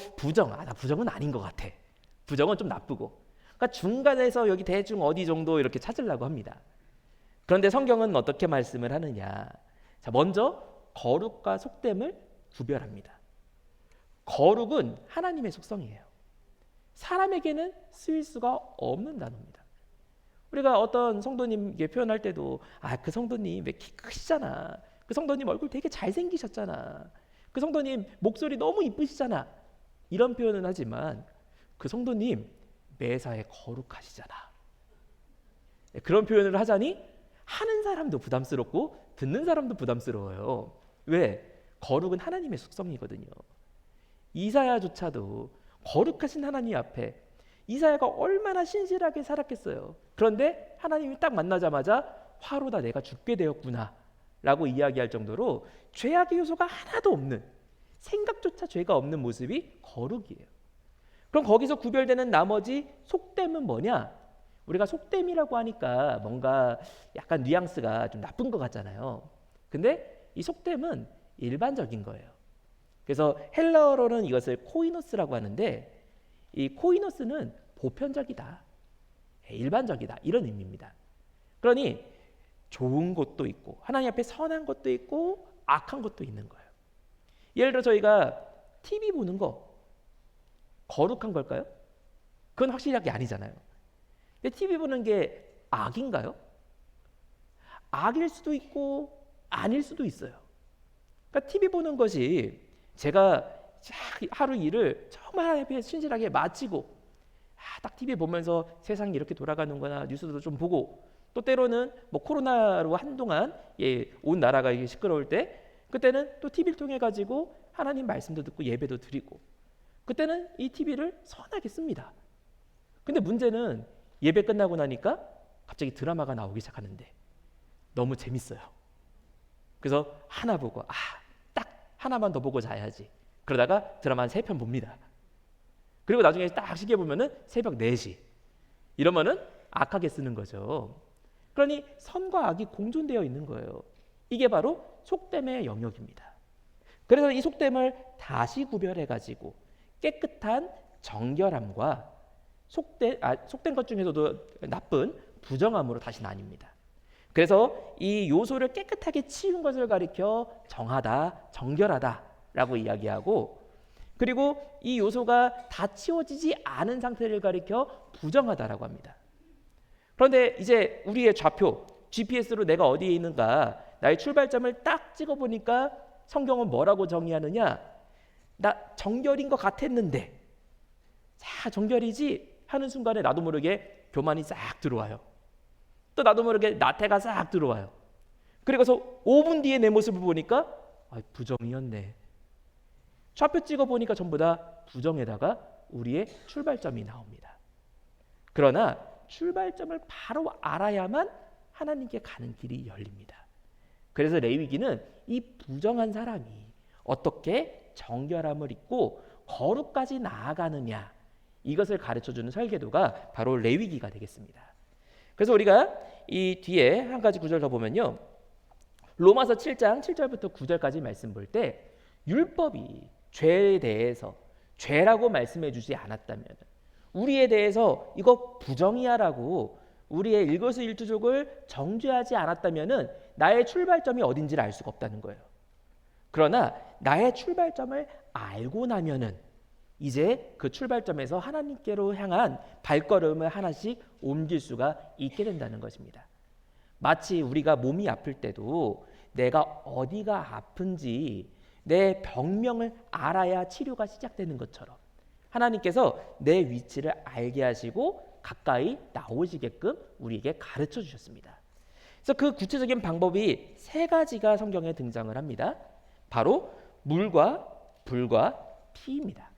[SPEAKER 1] 나 부정은 아닌 것 같아. 부정은 좀 나쁘고 그러니까 중간에서 여기 대충 어디 정도 이렇게 찾으려고 합니다. 그런데 성경은 어떻게 말씀을 하느냐? 자, 먼저 거룩과 속됨을 구별합니다. 거룩은 하나님의 속성이에요. 사람에게는 쓰일 수가 없는 단어입니다. 우리가 어떤 성도님에게 표현할 때도 그 성도님 왜 키 크시잖아. 그 성도님 얼굴 되게 잘생기셨잖아. 그 성도님 목소리 너무 이쁘시잖아. 이런 표현은 하지만 그 성도님 매사에 거룩하시잖아. 그런 표현을 하자니 하는 사람도 부담스럽고 듣는 사람도 부담스러워요. 왜? 거룩은 하나님의 속성이거든요. 이사야조차도 거룩하신 하나님 앞에 이사야가 얼마나 신실하게 살았겠어요. 그런데 하나님이 딱 만나자마자 화로다 내가 죽게 되었구나 라고 이야기할 정도로 죄악의 요소가 하나도 없는 생각조차 죄가 없는 모습이 거룩이에요. 그럼 거기서 구별되는 나머지 속됨은 뭐냐? 우리가 속됨이라고 하니까 뭔가 약간 뉘앙스가 좀 나쁜 것 같잖아요. 근데 이 속됨은 일반적인 거예요. 그래서 헬라어로는 이것을 코이노스라고 하는데 이 코이노스는 보편적이다, 일반적이다 이런 의미입니다. 그러니 좋은 것도 있고 하나님 앞에 선한 것도 있고 악한 것도 있는 거예요. 예를 들어 저희가 TV 보는 거 거룩한 걸까요? 그건 확실하게 아니잖아요. 근데 TV 보는 게 악인가요? 악일 수도 있고 아닐 수도 있어요. 그러니까 TV 보는 것이 제가 하루 일을 정말 하나님 앞에 신실하게 마치고 딱 TV 보면서 세상이 이렇게 돌아가는구나 뉴스도 좀 보고 또 때로는 뭐 코로나로 한동안 온 나라가 시끄러울 때 그때는 또 TV를 통해 가지고 하나님 말씀도 듣고 예배도 드리고 그때는 이 TV를 선하게 씁니다. 근데 문제는 예배 끝나고 나니까 갑자기 드라마가 나오기 시작하는데 너무 재밌어요. 그래서 하나 보고 딱 하나만 더 보고 자야지. 그러다가 드라마 한 3편 봅니다. 그리고 나중에 딱 시계 보면은 새벽 4시. 이러면은 악하게 쓰는 거죠. 그러니 선과 악이 공존되어 있는 거예요. 이게 바로 속됨의 영역입니다. 그래서 이 속됨을 다시 구별해 가지고 깨끗한 정결함과 속된 것 중에서도 나쁜 부정함으로 다시 나뉩니다. 그래서 이 요소를 깨끗하게 치운 것을 가리켜 정하다, 정결하다라고 이야기하고, 그리고 이 요소가 다 치워지지 않은 상태를 가리켜 부정하다라고 합니다. 그런데 이제 우리의 좌표, GPS로 내가 어디에 있는가, 나의 출발점을 딱 찍어보니까 성경은 뭐라고 정의하느냐? 나 정결인 것 같았는데, 자, 정결이지 하는 순간에 나도 모르게 교만이 싹 들어와요. 또 나도 모르게 나태가 싹 들어와요. 그리고서 5분 뒤에 내 모습을 보니까 부정이었네. 좌표 찍어보니까 전부 다 부정에다가 우리의 출발점이 나옵니다. 그러나 출발점을 바로 알아야만 하나님께 가는 길이 열립니다. 그래서 레위기는 이 부정한 사람이 어떻게 정결함을 입고 거룩까지 나아가느냐, 이것을 가르쳐주는 설계도가 바로 레위기가 되겠습니다. 그래서 우리가 이 뒤에 한 가지 구절 더 보면요, 로마서 7장 7절부터 9절까지 말씀 볼 때 율법이 죄에 대해서 죄라고 말씀해 주지 않았다면, 우리에 대해서 이거 부정이야라고 우리의 일거수일투족을 정죄하지 않았다면 나의 출발점이 어딘지를 알 수가 없다는 거예요. 그러나 나의 출발점을 알고 나면은 이제 그 출발점에서 하나님께로 향한 발걸음을 하나씩 옮길 수가 있게 된다는 것입니다. 마치 우리가 몸이 아플 때도 내가 어디가 아픈지 내 병명을 알아야 치료가 시작되는 것처럼 하나님께서 내 위치를 알게 하시고 가까이 나오시게끔 우리에게 가르쳐 주셨습니다. 그래서 그 구체적인 방법이 3가지가 성경에 등장을 합니다. 바로 물과 불과 피입니다.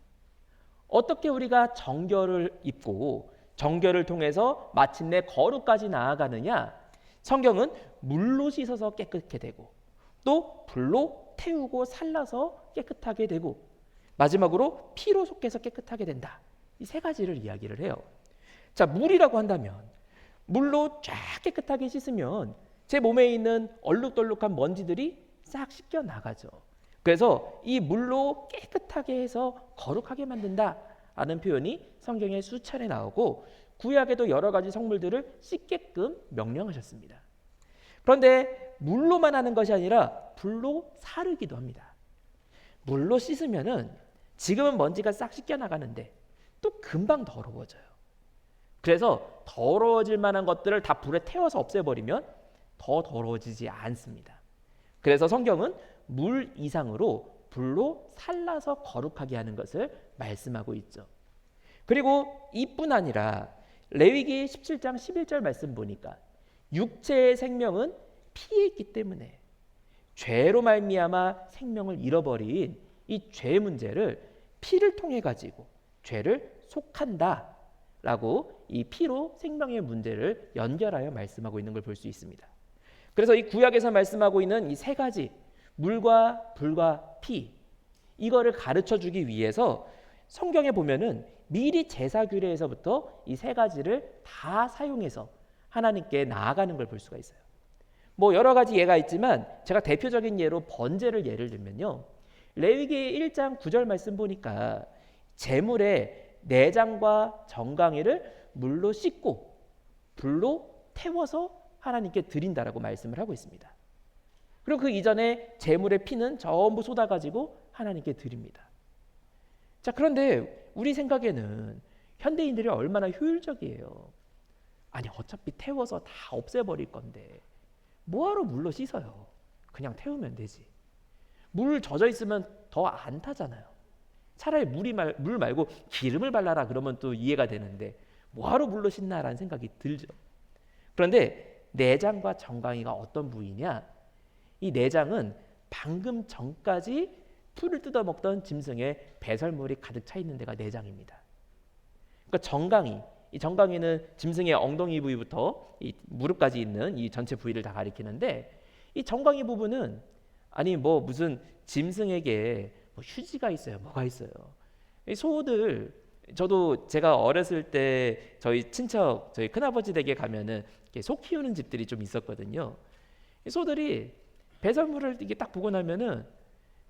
[SPEAKER 1] 어떻게 우리가 정결을 입고 정결을 통해서 마침내 거룩까지 나아가느냐? 성경은 물로 씻어서 깨끗게 되고, 또 불로 태우고 살라서 깨끗하게 되고, 마지막으로 피로 속해서 깨끗하게 된다. 이 3가지를 이야기를 해요. 자, 물이라고 한다면 물로 쫙 깨끗하게 씻으면 제 몸에 있는 얼룩덜룩한 먼지들이 싹 씻겨 나가죠. 그래서 이 물로 깨끗하게 해서 거룩하게 만든다라는 표현이 성경에 수차례 나오고, 구약에도 여러 가지 성물들을 씻게끔 명령하셨습니다. 그런데 물로만 하는 것이 아니라 불로 사르기도 합니다. 물로 씻으면은 지금은 먼지가 싹 씻겨 나가는데 또 금방 더러워져요. 그래서 더러워질 만한 것들을 다 불에 태워서 없애버리면 더 더러워지지 않습니다. 그래서 성경은 물 이상으로 불로 살라서 거룩하게 하는 것을 말씀하고 있죠. 그리고 이뿐 아니라 레위기 17장 11절 말씀 보니까 육체의 생명은 피에 있기 때문에 죄로 말미암아 생명을 잃어버린 이 죄 문제를 피를 통해 가지고 죄를 속한다라고 이 피로 생명의 문제를 연결하여 말씀하고 있는 걸 볼 수 있습니다. 그래서 이 구약에서 말씀하고 있는 이 3가지 물과 불과 피, 이거를 가르쳐 주기 위해서 성경에 보면은 미리 제사 규례에서부터 이 3가지를 다 사용해서 하나님께 나아가는 걸 볼 수가 있어요. 뭐 여러 가지 예가 있지만 제가 대표적인 예로 번제를 예를 들면요, 레위기 1장 9절 말씀 보니까 제물의 내장과 정강이를 물로 씻고 불로 태워서 하나님께 드린다라고 말씀을 하고 있습니다. 그리고 그 이전에 제물의 피는 전부 쏟아가지고 하나님께 드립니다. 자, 그런데 우리 생각에는 현대인들이 얼마나 효율적이에요. 아니, 어차피 태워서 다 없애버릴 건데 뭐하러 물로 씻어요? 그냥 태우면 되지. 물 젖어 있으면 더 안 타잖아요. 차라리 물 말고 기름을 발라라 그러면 또 이해가 되는데 뭐하러 물로 씻나라는 생각이 들죠. 그런데 내장과 정강이가 어떤 부위냐? 이 내장은 방금 전까지 풀을 뜯어먹던 짐승의 배설물이 가득 차 있는 데가 내장입니다. 그러니까 정강이, 이 정강이는 짐승의 엉덩이 부위부터 이 무릎까지 있는 이 전체 부위를 다 가리키는데, 이 정강이 부부는 아니 뭐 무슨 짐승에게 뭐 휴지가 있어요, 뭐가 있어요. 이 소들 저도 제가 어렸을 때 저희 친척 저희 큰아버지 댁에 가면은 이렇게 소 키우는 집들이 좀 있었거든요. 이 소들이 배설물을 이게 딱 보고 나면은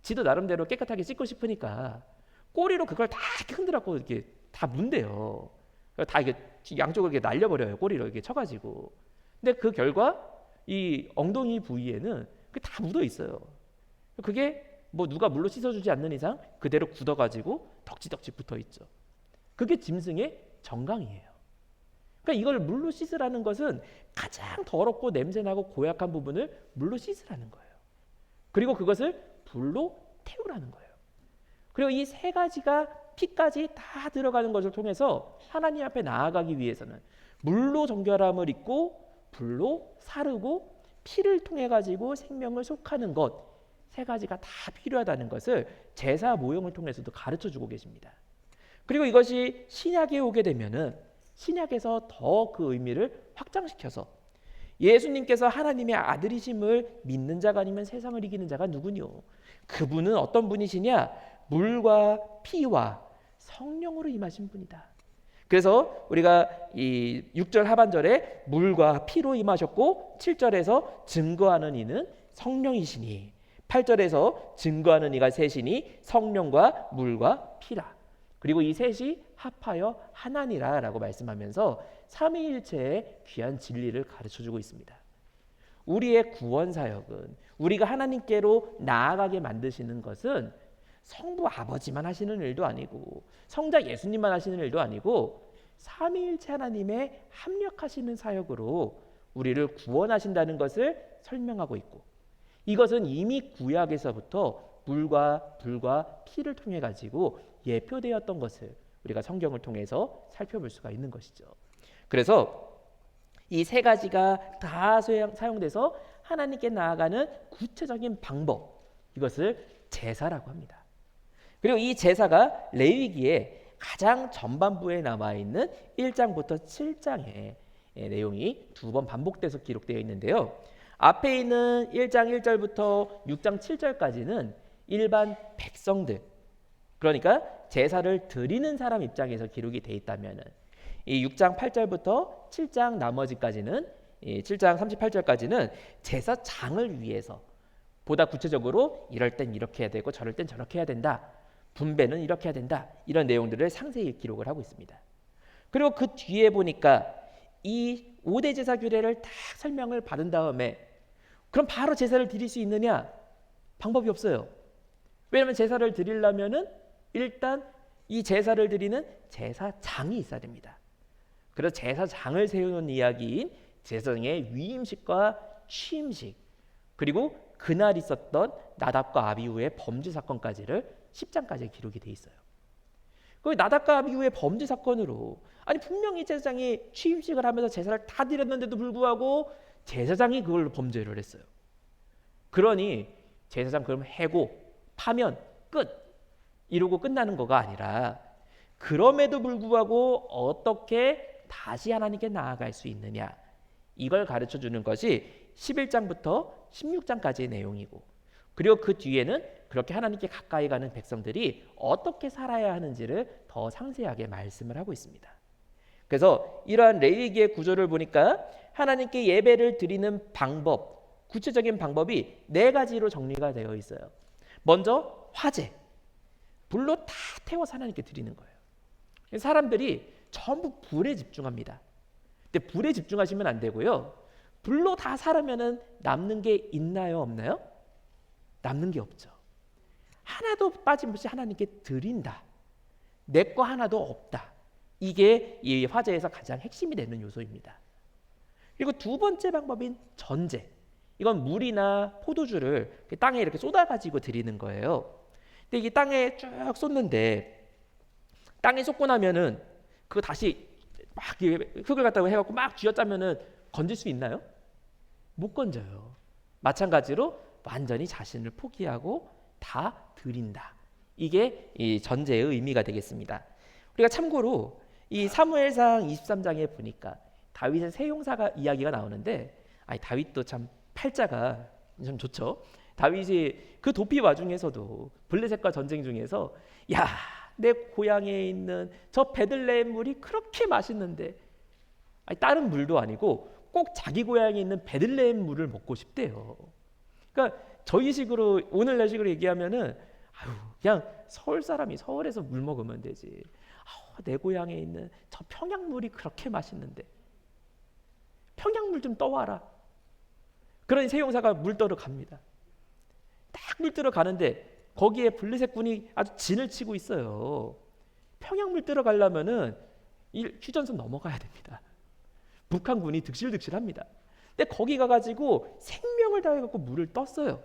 [SPEAKER 1] 지도 나름대로 깨끗하게 씻고 싶으니까 꼬리로 그걸 다 이렇게 흔들어갖고 이렇게 다 문대요. 다 이게 양쪽으로 이렇게 날려버려요. 꼬리로 이렇게 쳐가지고. 근데 그 결과 이 엉덩이 부위에는 그게 다 묻어 있어요. 그게 뭐 누가 물로 씻어주지 않는 이상 그대로 굳어가지고 덕지덕지 붙어 있죠. 그게 짐승의 정강이에요. 그러니까 이걸 물로 씻으라는 것은 가장 더럽고 냄새나고 고약한 부분을 물로 씻으라는 거예요. 그리고 그것을 불로 태우라는 거예요. 그리고 이 세 가지가 피까지 다 들어가는 것을 통해서 하나님 앞에 나아가기 위해서는 물로 정결함을 입고 불로 사르고 피를 통해 가지고 생명을 속하는 것 세 가지가 다 필요하다는 것을 제사 모형을 통해서도 가르쳐 주고 계십니다. 그리고 이것이 신약에 오게 되면은 신약에서 더 그 의미를 확장시켜서 예수님께서 하나님의 아들이심을 믿는 자가 아니면 세상을 이기는 자가 누구뇨? 그분은 어떤 분이시냐? 물과 피와 성령으로 임하신 분이다. 그래서 우리가 이 6절 하반절에 물과 피로 임하셨고 7절에서 증거하는 이는 성령이시니 8절에서 증거하는 이가 셋이니 성령과 물과 피라. 그리고 이 셋이 합하여 하나니라 라고 말씀하면서 삼위일체의 귀한 진리를 가르쳐주고 있습니다. 우리의 구원 사역은 우리가 하나님께로 나아가게 만드시는 것은 성부 아버지만 하시는 일도 아니고 성자 예수님만 하시는 일도 아니고 삼위일체 하나님의 합력하시는 사역으로 우리를 구원하신다는 것을 설명하고 있고 이것은 이미 구약에서부터 물과 불과 피를 통해 가지고 예표되었던 것을 우리가 성경을 통해서 살펴볼 수가 있는 것이죠. 그래서 이 세 가지가 다 사용돼서 하나님께 나아가는 구체적인 방법, 이것을 제사라고 합니다. 그리고 이 제사가 레위기에 가장 전반부에 남아있는 1장부터 7장의 내용이 두 번 반복돼서 기록되어 있는데요. 앞에 있는 1장 1절부터 6장 7절까지는 일반 백성들, 그러니까 제사를 드리는 사람 입장에서 기록이 돼 있다면 이 6장 8절부터 7장 나머지까지는 7장 38절까지는 제사장을 위해서 보다 구체적으로 이럴 땐 이렇게 해야 되고 저럴 땐 저렇게 해야 된다. 분배는 이렇게 해야 된다. 이런 내용들을 상세히 기록을 하고 있습니다. 그리고 그 뒤에 보니까 이 5대 제사 규례를 다 설명을 받은 다음에 그럼 바로 제사를 드릴 수 있느냐? 방법이 없어요. 왜냐하면 제사를 드리려면은 일단 이 제사를 드리는 제사장이 있어야 됩니다. 그래서 제사장을 세우는 이야기인 제사장의 위임식과 취임식 그리고 그날 있었던 나답과 아비후의 범죄 사건까지를 10장까지 기록이 돼 있어요. 그 나답과 아비후의 범죄 사건으로 아니 분명히 제사장이 취임식을 하면서 제사를 다 드렸는데도 불구하고 제사장이 그걸로 범죄를 했어요. 그러니 제사장 그럼 해고 파면 끝 이러고 끝나는 거가 아니라 그럼에도 불구하고 어떻게 다시 하나님께 나아갈 수 있느냐 이걸 가르쳐주는 것이 11장부터 16장까지의 내용이고 그리고 그 뒤에는 그렇게 하나님께 가까이 가는 백성들이 어떻게 살아야 하는지를 더 상세하게 말씀을 하고 있습니다. 그래서 이러한 레위기의 구조를 보니까 하나님께 예배를 드리는 방법, 구체적인 방법이 4가지로 정리가 되어 있어요. 먼저 화제, 불로 다 태워서 하나님께 드리는 거예요. 사람들이 전부 불에 집중합니다. 근데 불에 집중하시면 안 되고요. 불로 다 사르면은 남는 게 있나요, 없나요? 남는 게 없죠. 하나도 빠짐없이 하나님께 드린다. 내 거 하나도 없다. 이게 이 화제에서 가장 핵심이 되는 요소입니다. 그리고 두 번째 방법인 전제. 이건 물이나 포도주를 땅에 이렇게 쏟아가지고 드리는 거예요. 근데 이게 땅에 쭉 쏟는데 땅에 쏟고 나면은 그거 다시 막 흙을 갖다가 해갖고 막 쥐어짜면은 건질 수 있나요? 못 건져요. 마찬가지로 완전히 자신을 포기하고 다 드린다. 이게 이 전제의 의미가 되겠습니다. 우리가 참고로 이 사무엘상 23장에 보니까 다윗의 세 용사가 이야기가 나오는데 아니 다윗도 참 팔자가 참 좋죠. 다윗이 그 도피 와중에서도 블레셋과 전쟁 중에서 야, 내 고향에 있는 저 베들레헴 물이 그렇게 맛있는데, 아니, 다른 물도 아니고 꼭 자기 고향에 있는 베들레헴 물을 먹고 싶대요. 그러니까 저희식으로 오늘날식으로 얘기하면은 아유, 그냥 서울 사람이 서울에서 물 먹으면 되지. 내 고향에 있는 저 평양물이 그렇게 맛있는데 평양물 좀 떠와라. 그러니 세용사가 물 떠러 갑니다. 딱 물 뜨러 가는데 거기에 블레셋 군이 아주 진을 치고 있어요. 평양물 뜨러 가려면은 이 휴전선 넘어가야 됩니다. 북한군이 득실득실합니다. 근데 거기 가가지고 생명을 다해갖고 물을 떴어요.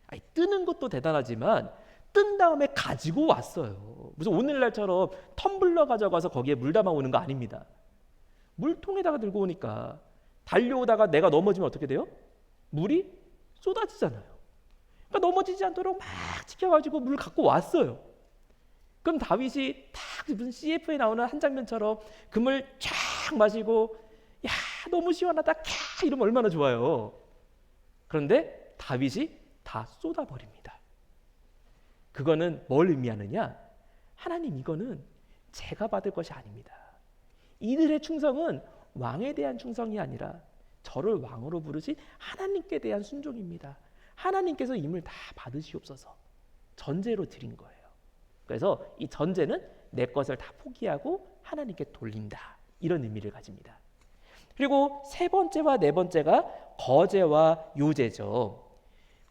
[SPEAKER 1] 아니, 뜨는 것도 대단하지만 뜬 다음에 가지고 왔어요. 무슨 오늘날처럼 텀블러 가져가서 거기에 물 담아 오는 거 아닙니다. 물통에다가 들고 오니까 달려오다가 내가 넘어지면 어떻게 돼요? 물이 쏟아지잖아요. 그러니까 넘어지지 않도록 막 지켜가지고 물 갖고 왔어요. 그럼 다윗이 딱 무슨 CF에 나오는 한 장면처럼 그 물 쫙 마시고 야, 너무 시원하다 캬 이러면 얼마나 좋아요. 그런데 다윗이 다 쏟아버립니다. 그거는 뭘 의미하느냐? 하나님, 이거는 제가 받을 것이 아닙니다. 이들의 충성은 왕에 대한 충성이 아니라 저를 왕으로 부르신 하나님께 대한 순종입니다. 하나님께서 임을 다 받으시옵소서. 전제로 드린 거예요. 그래서 이 전제는 내 것을 다 포기하고 하나님께 돌린다, 이런 의미를 가집니다. 그리고 세 번째와 네 번째가 거제와 요제죠.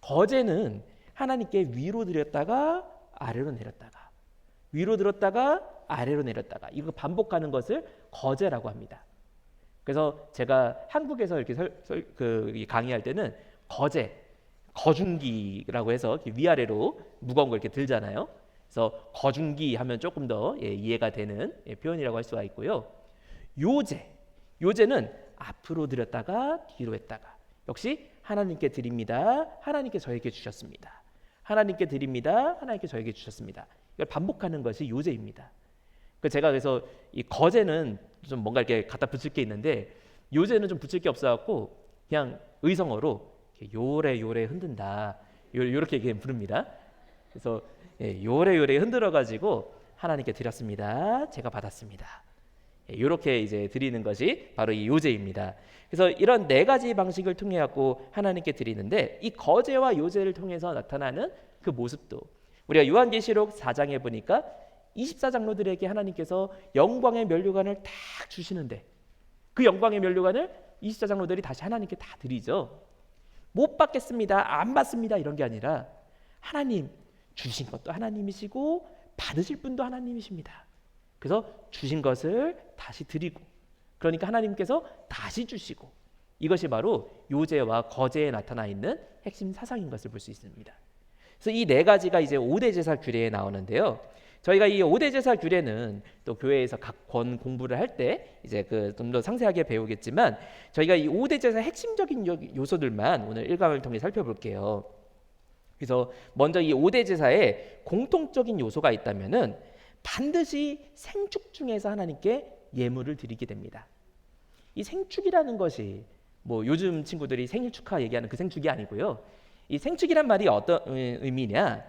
[SPEAKER 1] 거제는 하나님께 위로 드렸다가 아래로 내렸다가, 위로 들었다가 아래로 내렸다가, 이거 반복하는 것을 거제라고 합니다. 그래서 제가 한국에서 이렇게 강의할 때는 거중기라고 해서 위아래로 무거운 걸 이렇게 들잖아요. 그래서 거중기 하면 조금 더 이해가 되는 표현이라고 할 수가 있고요. 요제는 앞으로 드렸다가 뒤로 했다가, 역시 하나님께 드립니다. 하나님께 저에게 주셨습니다. 하나님께 드립니다. 하나님께 저에게 주셨습니다. 이걸 반복하는 것이 요제입니다. 제가 그래서 이 거제는 좀 뭔가 이렇게 갖다 붙일 게 있는데 요제는 좀 붙일 게 없어갖고 그냥 의성어로 요래 요래 흔든다, 요렇게 부릅니다. 그래서 요래 요래 흔들어 가지고 하나님께 드렸습니다. 제가 받았습니다. 이렇게 이제 드리는 것이 바로 이 요제입니다. 그래서 이런 네 가지 방식을 통해 갖고 하나님께 드리는데, 이 거제와 요제를 통해서 나타나는 그 모습도 우리가 요한계시록 4장에 보니까 24장로들에게 하나님께서 영광의 면류관을 딱 주시는데, 그 영광의 면류관을 24장로들이 다시 하나님께 다 드리죠. 못 받겠습니다, 안 받습니다, 이런 게 아니라 하나님 주신 것도 하나님이시고 받으실 분도 하나님이십니다. 그래서 주신 것을 다시 드리고, 그러니까 하나님께서 다시 주시고, 이것이 바로 요제와 거제에 나타나 있는 핵심 사상인 것을 볼 수 있습니다. 그래서 이 네 가지가 이제 5대 제사 규례에 나오는데요. 저희가 이 5대 제사 규례는 또 교회에서 각 권 공부를 할 때 이제 좀 더 상세하게 배우겠지만, 저희가 이 5대 제사 핵심적인 요소들만 오늘 일감을 통해 살펴볼게요. 그래서 먼저 이 5대 제사에 공통적인 요소가 있다면은 반드시 생축 중에서 하나님께 예물을 드리게 됩니다. 이 생축이라는 것이 뭐 요즘 친구들이 생일 축하 얘기하는 그 생축이 아니고요. 이 생축이란 말이 어떤 의미냐?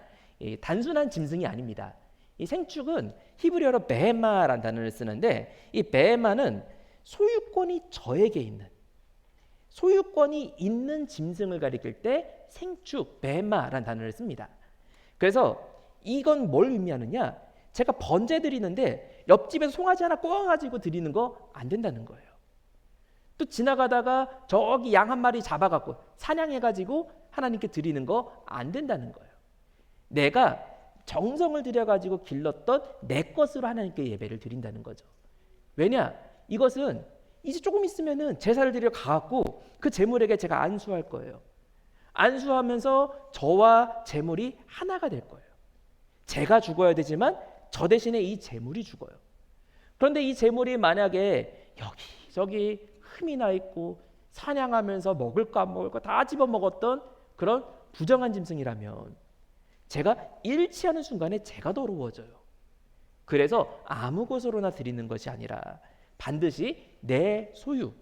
[SPEAKER 1] 단순한 짐승이 아닙니다. 이 생축은 히브리어로 베헤마라는 단어를 쓰는데, 이 베헤마는 소유권이 저에게 있는, 소유권이 있는 짐승을 가리킬 때 생축, 베헤마라는 단어를 씁니다. 그래서 이건 뭘 의미하느냐? 제가 번제 드리는데 옆집에서 송아지 하나 꼬아가지고 드리는 거 안 된다는 거예요. 또 지나가다가 저기 양 한 마리 잡아갖고 사냥해가지고 하나님께 드리는 거 안 된다는 거예요. 내가 정성을 들여가지고 길렀던 내 것으로 하나님께 예배를 드린다는 거죠. 왜냐? 이것은 이제 조금 있으면은 제사를 드리러 가갖고 그 제물에게 제가 안수할 거예요. 안수하면서 저와 제물이 하나가 될 거예요. 제가 죽어야 되지만 저 대신에 이 제물이 죽어요. 그런데 이 제물이 만약에 여기저기 흠이 나 있고 사냥하면서 먹을 거 안 먹을 거 다 집어먹었던 그런 부정한 짐승이라면 제가 일치하는 순간에 제가 더러워져요. 그래서 아무 곳으로나 드리는 것이 아니라 반드시 내 소유,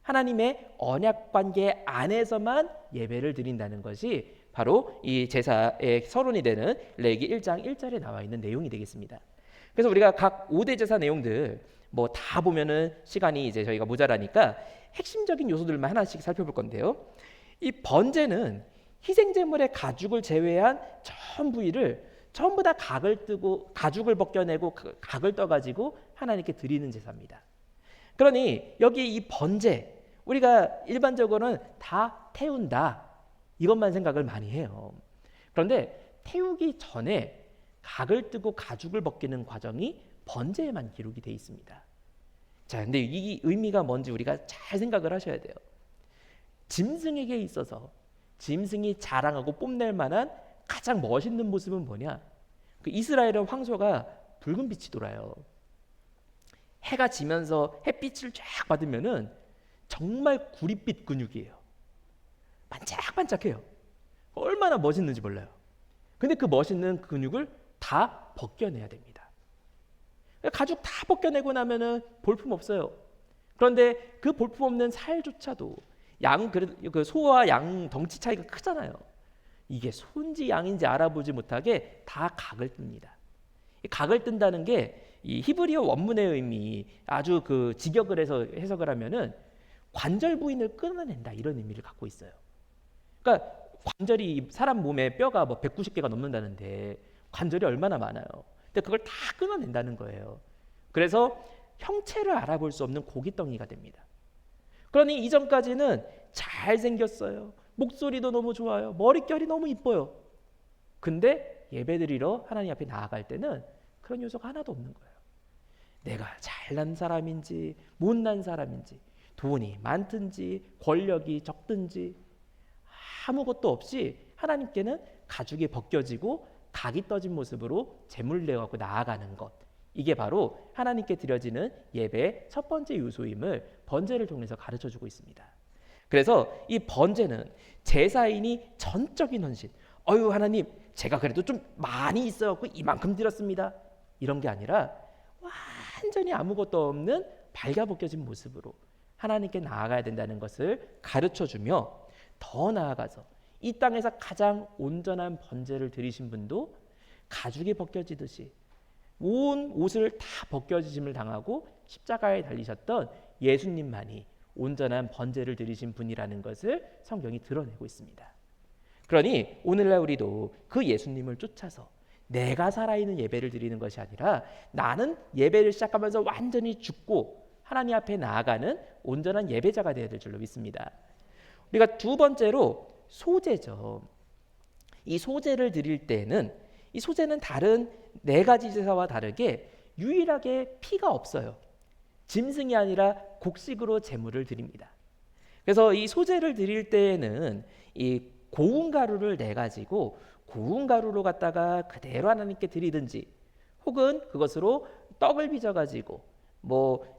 [SPEAKER 1] 하나님의 언약 관계 안에서만 예배를 드린다는 것이 바로 이 제사의 서론이 되는 레위기 1장 1절에 나와 있는 내용이 되겠습니다. 그래서 우리가 각 5대 제사 내용들 뭐 다 보면은 시간이 이제 저희가 모자라니까 핵심적인 요소들만 하나씩 살펴볼 건데요. 이 번제는 희생 제물의 가죽을 제외한 전 부위를 전부 다 각을 뜨고 가죽을 벗겨내고 그 각을 떠 가지고 하나님께 드리는 제사입니다. 그러니 여기 이 번제 우리가 일반적으로는 다 태운다 이것만 생각을 많이 해요. 그런데 태우기 전에 각을 뜨고 가죽을 벗기는 과정이 번제에만 기록이 되어 있습니다. 자, 근데 이 의미가 뭔지 우리가 잘 생각을 하셔야 돼요. 짐승에게 있어서 짐승이 자랑하고 뽐낼 만한 가장 멋있는 모습은 뭐냐? 그 이스라엘의 황소가 붉은 빛이 돌아요. 해가 지면서 햇빛을 쫙 받으면은 정말 구릿빛 근육이에요. 반짝반짝해요. 얼마나 멋있는지 몰라요. 근데 그 멋있는 근육을 다 벗겨내야 됩니다. 가죽 다 벗겨내고 나면은 볼품 없어요. 그런데 그 볼품 없는 살조차도 그 소와 양 덩치 차이가 크잖아요. 이게 소인지 양인지 알아보지 못하게 다 각을 뜹니다. 각을 뜬다는 게 이 히브리어 원문의 의미 아주 그 직역을 해서 해석을 하면은 관절 부인을 끊어낸다 이런 의미를 갖고 있어요. 그러니까 관절이 사람 몸에 뼈가 뭐 190개가 넘는다는데 관절이 얼마나 많아요. 근데 그걸 다 끊어낸다는 거예요. 그래서 형체를 알아볼 수 없는 고깃덩이가 됩니다. 그러니 이전까지는 잘생겼어요. 목소리도 너무 좋아요. 머릿결이 너무 이뻐요. 근데 예배드리러 하나님 앞에 나아갈 때는 그런 요소가 하나도 없는 거예요. 내가 잘난 사람인지 못난 사람인지 돈이 많든지 권력이 적든지 아무것도 없이 하나님께는 가죽이 벗겨지고 각이 떠진 모습으로 제물을 내어갖고 나아가는 것, 이게 바로 하나님께 드려지는 예배의 첫 번째 요소임을 번제를 통해서 가르쳐주고 있습니다. 그래서 이 번제는 제사인이 전적인 헌신, 하나님 제가 그래도 좀 많이 있어갖고 이만큼 드렸습니다, 이런 게 아니라 완전히 아무것도 없는 발가벗겨진 모습으로 하나님께 나아가야 된다는 것을 가르쳐주며, 더 나아가서 이 땅에서 가장 온전한 번제를 드리신 분도 가죽이 벗겨지듯이 온 옷을 다 벗겨지심을 당하고 십자가에 달리셨던 예수님만이 온전한 번제를 드리신 분이라는 것을 성경이 드러내고 있습니다. 그러니 오늘날 우리도 그 예수님을 쫓아서 내가 살아있는 예배를 드리는 것이 아니라 나는 예배를 시작하면서 완전히 죽고 하나님 앞에 나아가는 온전한 예배자가 되어야 될 줄로 믿습니다. 우리가 두 번째로 소제죠. 이 소제를 드릴 때는 이 소제는 다른 네 가지 제사와 다르게 유일하게 피가 없어요. 짐승이 아니라 곡식으로 제물을 드립니다. 그래서 이 소제를 드릴 때에는 이 고운 가루를 내 가지고 고운 가루로 갖다가 그대로 하나님께 드리든지, 혹은 그것으로 떡을 빚어 가지고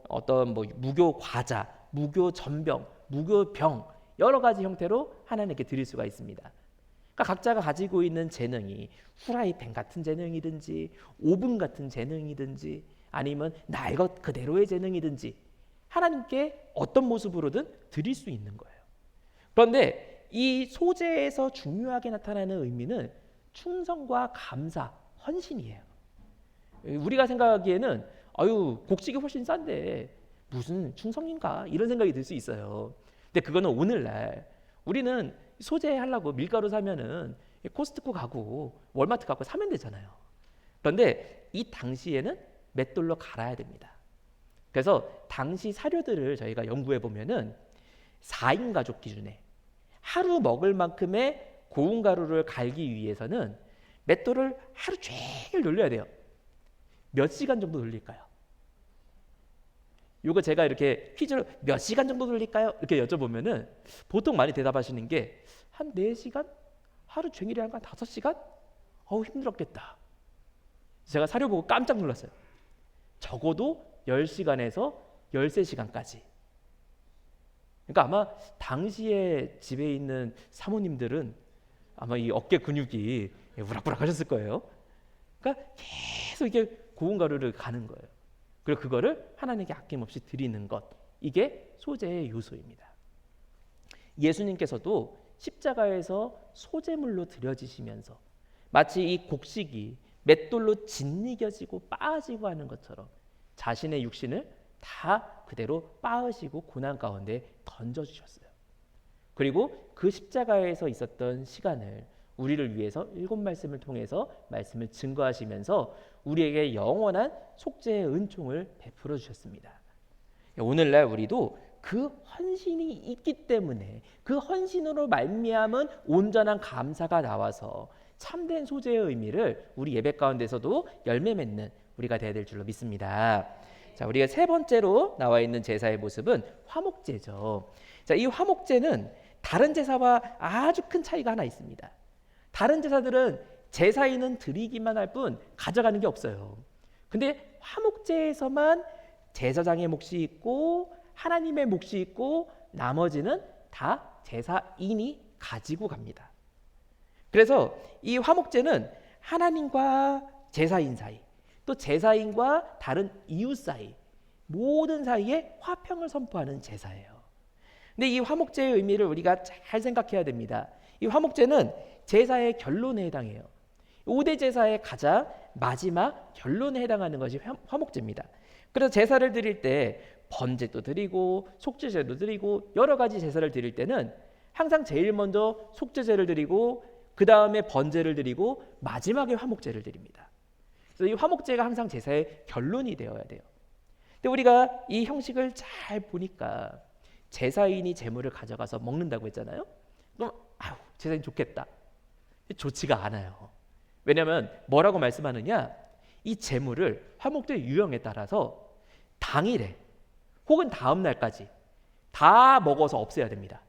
[SPEAKER 1] 어떤 무교 과자, 무교 전병, 무교 병 여러 가지 형태로 하나님께 드릴 수가 있습니다. 그러니까 각자가 가지고 있는 재능이 후라이팬 같은 재능이든지 오븐 같은 재능이든지 아니면 날 것 그대로의 재능이든지 하나님께 어떤 모습으로든 드릴 수 있는 거예요. 그런데 이 소제에서 중요하게 나타나는 의미는 충성과 감사, 헌신이에요. 우리가 생각하기에는 곡식이 훨씬 싼데 무슨 충성인가 이런 생각이 들 수 있어요. 근데 그거는 오늘날 우리는 소제하려고 밀가루 사면은 코스트코 가고 월마트 가고 사면 되잖아요. 그런데 이 당시에는 맷돌로 갈아야 됩니다. 그래서 당시 사료들을 저희가 연구해 보면은 4인 가족 기준에 하루 먹을 만큼의 고운 가루를 갈기 위해서는 맷돌을 하루 종일 돌려야 돼요. 몇 시간 정도 돌릴까요? 이거 제가 이렇게 퀴즈로 몇 시간 정도 돌릴까요? 이렇게 여쭤보면은 보통 많이 대답하시는 게 한 4시간? 하루 종일에 한 5시간? 힘들었겠다. 제가 사료 보고 깜짝 놀랐어요. 적어도 10시간에서 13시간까지. 그러니까 아마 당시에 집에 있는 사모님들은 아마 이 어깨 근육이 우락부락 하셨을 거예요. 그러니까 계속 이렇게 고운 가루를 가는 거예요. 그리고 그거를 하나님께 아낌없이 드리는 것, 이게 소재의 요소입니다. 예수님께서도 십자가에서 소재물로 드려지시면서 마치 이 곡식이 맷돌로 짓이겨지고 빻아지고 하는 것처럼 자신의 육신을 다 그대로 빻으시고 고난 가운데 던져주셨어요. 그리고 그 십자가에서 있었던 시간을 우리를 위해서 7말씀을 통해서 말씀을 증거하시면서 우리에게 영원한 속죄의 은총을 베풀어 주셨습니다. 오늘날 우리도 그 헌신이 있기 때문에 그 헌신으로 말미암은 온전한 감사가 나와서 참된 소재의 의미를 우리 예배 가운데서도 열매 맺는 우리가 되어야 될 줄로 믿습니다. 자, 우리가 세 번째로 나와 있는 제사의 모습은 화목제죠. 자, 이 화목제는 다른 제사와 아주 큰 차이가 하나 있습니다. 다른 제사들은 제사인은 드리기만 할 뿐 가져가는 게 없어요. 근데 화목제에서만 제사장의 몫이 있고 하나님의 몫이 있고 나머지는 다 제사인이 가지고 갑니다. 그래서 이 화목제는 하나님과 제사인 사이, 또 제사인과 다른 이웃 사이, 모든 사이에 화평을 선포하는 제사예요. 근데 이 화목제의 의미를 우리가 잘 생각해야 됩니다. 이 화목제는 제사의 결론에 해당해요. 5대 제사의 가장 마지막 결론에 해당하는 것이 화목제입니다. 그래서 제사를 드릴 때 번제도 드리고 속죄제도 드리고 여러 가지 제사를 드릴 때는 항상 제일 먼저 속죄제를 드리고 그 다음에 번제를 드리고 마지막에 화목제를 드립니다. 그래서 이 화목제가 항상 제사의 결론이 되어야 돼요. 근데 우리가 이 형식을 잘 보니까 제사인이 제물을 가져가서 먹는다고 했잖아요. 그럼 제사인 좋겠다. 좋지가 않아요. 왜냐하면 뭐라고 말씀하느냐, 이 제물을 화목제 유형에 따라서 당일에 혹은 다음 날까지 다 먹어서 없애야 됩니다.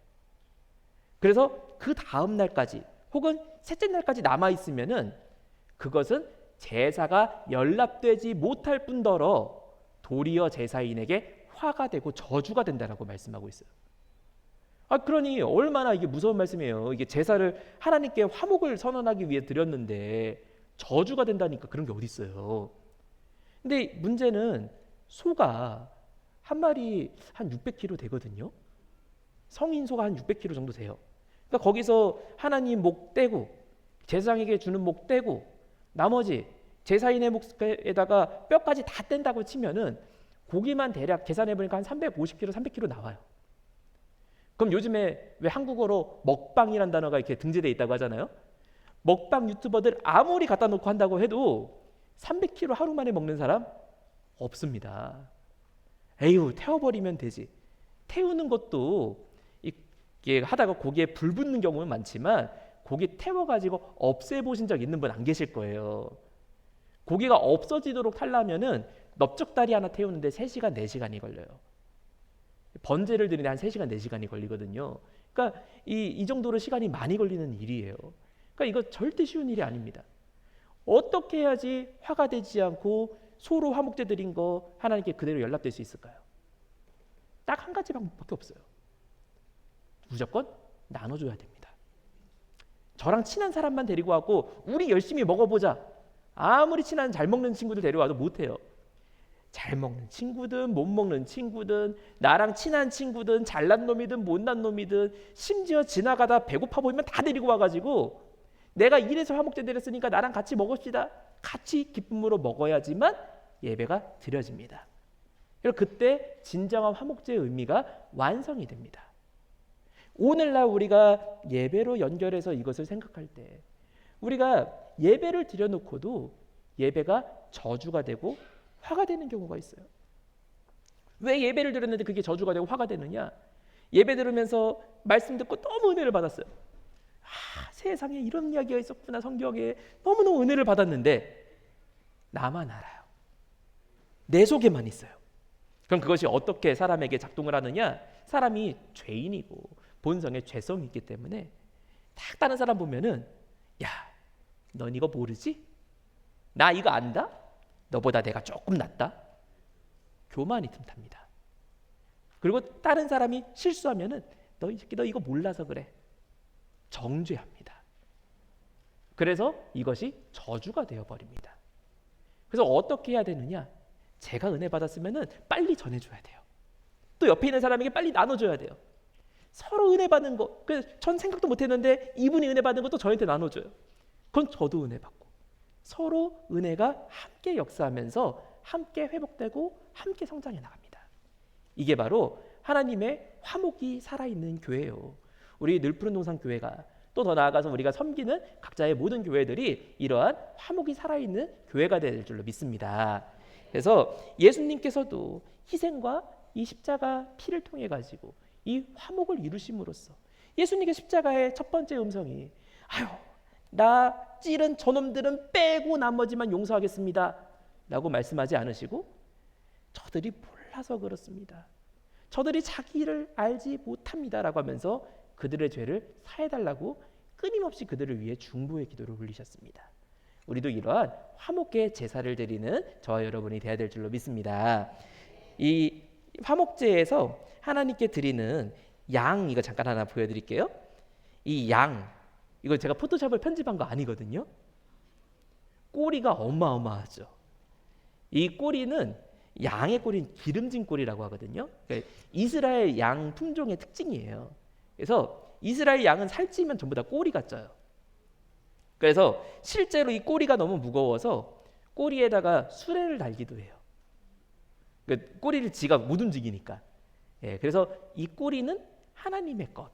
[SPEAKER 1] 그래서 그 다음 날까지 혹은 셋째 날까지 남아 있으면은 그것은 제사가 연락되지 못할 뿐더러 도리어 제사인에게 화가 되고 저주가 된다라고 말씀하고 있어요. 그러니 얼마나 이게 무서운 말씀이에요. 이게 제사를 하나님께 화목을 선언하기 위해 드렸는데 저주가 된다니까 그런 게 어디 있어요. 근데 문제는 소가 한 마리 한 600kg 되거든요. 성인 소가 한 600kg 정도 돼요. 그러니까 거기서 하나님 목 떼고 제사장에게 주는 목 떼고 나머지 제사인의 목에다가 뼈까지 다 뗀다고 치면은 고기만 대략 계산해 보니까 한 350kg, 300kg 나와요. 그럼 요즘에 왜 한국어로 먹방이라는 단어가 이렇게 등재되어 있다고 하잖아요. 먹방 유튜버들 아무리 갖다 놓고 한다고 해도 300kg 하루 만에 먹는 사람 없습니다. 에휴, 태워버리면 되지. 태우는 것도 이게 하다가 고기에 불 붙는 경우는 많지만 고기 태워가지고 없애보신 적 있는 분 안 계실 거예요. 고기가 없어지도록 하려면은 넓적다리 하나 태우는데 3시간, 4시간이 걸려요. 번제를 드리는데 한 3시간, 4시간이 걸리거든요. 그러니까 이 정도로 시간이 많이 걸리는 일이에요. 그러니까 이거 절대 쉬운 일이 아닙니다. 어떻게 해야지 화가 되지 않고 소로 화목제 드린 거 하나님께 그대로 연락될 수 있을까요? 딱 한 가지 방법밖에 없어요. 무조건 나눠줘야 됩니다. 저랑 친한 사람만 데리고 와고 우리 열심히 먹어보자. 아무리 친한 잘 먹는 친구들 데려와도 못해요. 잘 먹는 친구든 못 먹는 친구든 나랑 친한 친구든 잘난 놈이든 못난 놈이든 심지어 지나가다 배고파 보이면 다 데리고 와가지고 내가 이래서 화목제 드렸으니까 나랑 같이 먹읍시다. 같이 기쁨으로 먹어야지만 예배가 드려집니다. 그리고 그때 진정한 화목제의 의미가 완성이 됩니다. 오늘날 우리가 예배로 연결해서 이것을 생각할 때 우리가 예배를 드려놓고도 예배가 저주가 되고 화가 되는 경우가 있어요. 왜 예배를 드렸는데 그게 저주가 되고 화가 되느냐? 예배 들으면서 말씀 듣고 너무 은혜를 받았어요. 세상에 이런 이야기가 있었구나. 성경에 너무너무 은혜를 받았는데 나만 알아요. 내 속에만 있어요. 그럼 그것이 어떻게 사람에게 작동을 하느냐? 사람이 죄인이고 본성에 죄성이 있기 때문에 딱 다른 사람 보면은 야, 넌 이거 모르지? 나 이거 안다? 너보다 내가 조금 낫다? 교만이 틈탑니다. 그리고 다른 사람이 실수하면은 너 이 새끼 너 이거 몰라서 그래. 정죄합니다. 그래서 이것이 저주가 되어버립니다. 그래서 어떻게 해야 되느냐? 제가 은혜 받았으면은 빨리 전해줘야 돼요. 또 옆에 있는 사람에게 빨리 나눠줘야 돼요. 서로 은혜 받는 거, 전 생각도 못했는데 이분이 은혜 받는 것도 저한테 나눠줘요. 그건 저도 은혜 받고, 서로 은혜가 함께 역사하면서 함께 회복되고 함께 성장해 나갑니다. 이게 바로 하나님의 화목이 살아있는 교회예요. 우리 늘푸른 동산 교회가, 또 더 나아가서 우리가 섬기는 각자의 모든 교회들이 이러한 화목이 살아있는 교회가 될 줄로 믿습니다. 그래서 예수님께서도 희생과 이 십자가 피를 통해 가지고 이 화목을 이루심으로써, 예수님의 십자가의 첫 번째 음성이 아유, 나 찌른 저놈들은 빼고 나머지만 용서하겠습니다 라고 말씀하지 않으시고, 저들이 몰라서 그렇습니다, 저들이 자기를 알지 못합니다 라고 하면서 그들의 죄를 사해달라고 끊임없이 그들을 위해 중보의 기도를 올리셨습니다. 우리도 이러한 화목의 제사를 드리는 저와 여러분이 되어야 될 줄로 믿습니다. 이 화목제에서 하나님께 드리는 양, 이거 잠깐 하나 보여드릴게요. 이 양, 이거 제가 포토샵을 편집한 거 아니거든요. 꼬리가 어마어마하죠. 이 꼬리는, 양의 꼬리는 기름진 꼬리라고 하거든요. 그러니까 이스라엘 양 품종의 특징이에요. 그래서 이스라엘 양은 살찌면 전부 다 꼬리가 쪄요. 그래서 실제로 이 꼬리가 너무 무거워서 꼬리에다가 수레를 달기도 해요. 그러니까 꼬리를 지가 못 움직이니까. 그래서 이 꼬리는 하나님의 것,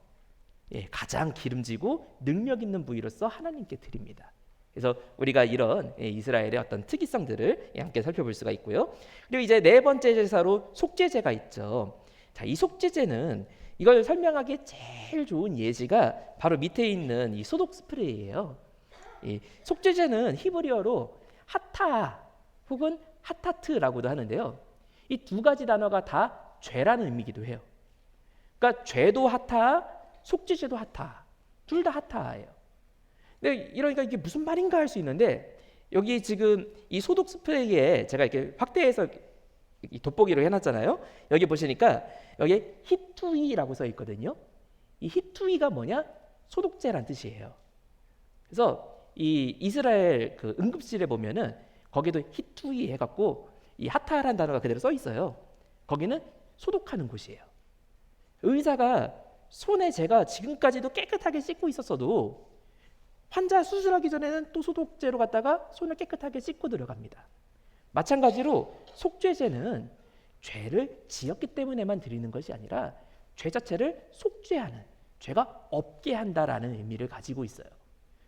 [SPEAKER 1] 가장 기름지고 능력 있는 부위로서 하나님께 드립니다. 그래서 우리가 이런 이스라엘의 어떤 특이성들을 함께 살펴볼 수가 있고요. 그리고 이제 네 번째 제사로 속죄제가 있죠. 자, 이 속죄제는, 이걸 설명하기에 제일 좋은 예시가 바로 밑에 있는 이 소독 스프레이예요. 이 속죄제는 히브리어로 하타 혹은 하타트라고도 하는데요. 이 두 가지 단어가 다 죄라는 의미이기도 해요. 그러니까 죄도 하타, 속죄제도 하타, 둘 다 하타예요. 근데 이러니까 이게 무슨 말인가 할 수 있는데, 여기 지금 이 소독 스프레이에 제가 이렇게 확대해서 돋보기로 해놨잖아요. 여기 보시니까 여기 히투이라고 써 있거든요. 이 히투이가 뭐냐? 소독제란 뜻이에요. 그래서 이 이스라엘 그 응급실에 보면은 거기도 히투이 해갖고 이 하타라는 단어가 그대로 써 있어요. 거기는 소독하는 곳이에요. 의사가 손에 제가 지금까지도 깨끗하게 씻고 있었어도 환자 수술하기 전에는 또 소독제로 갔다가 손을 깨끗하게 씻고 들어갑니다. 마찬가지로 속죄제는 죄를 지었기 때문에만 드리는 것이 아니라 죄 자체를 속죄하는, 죄가 없게 한다라는 의미를 가지고 있어요.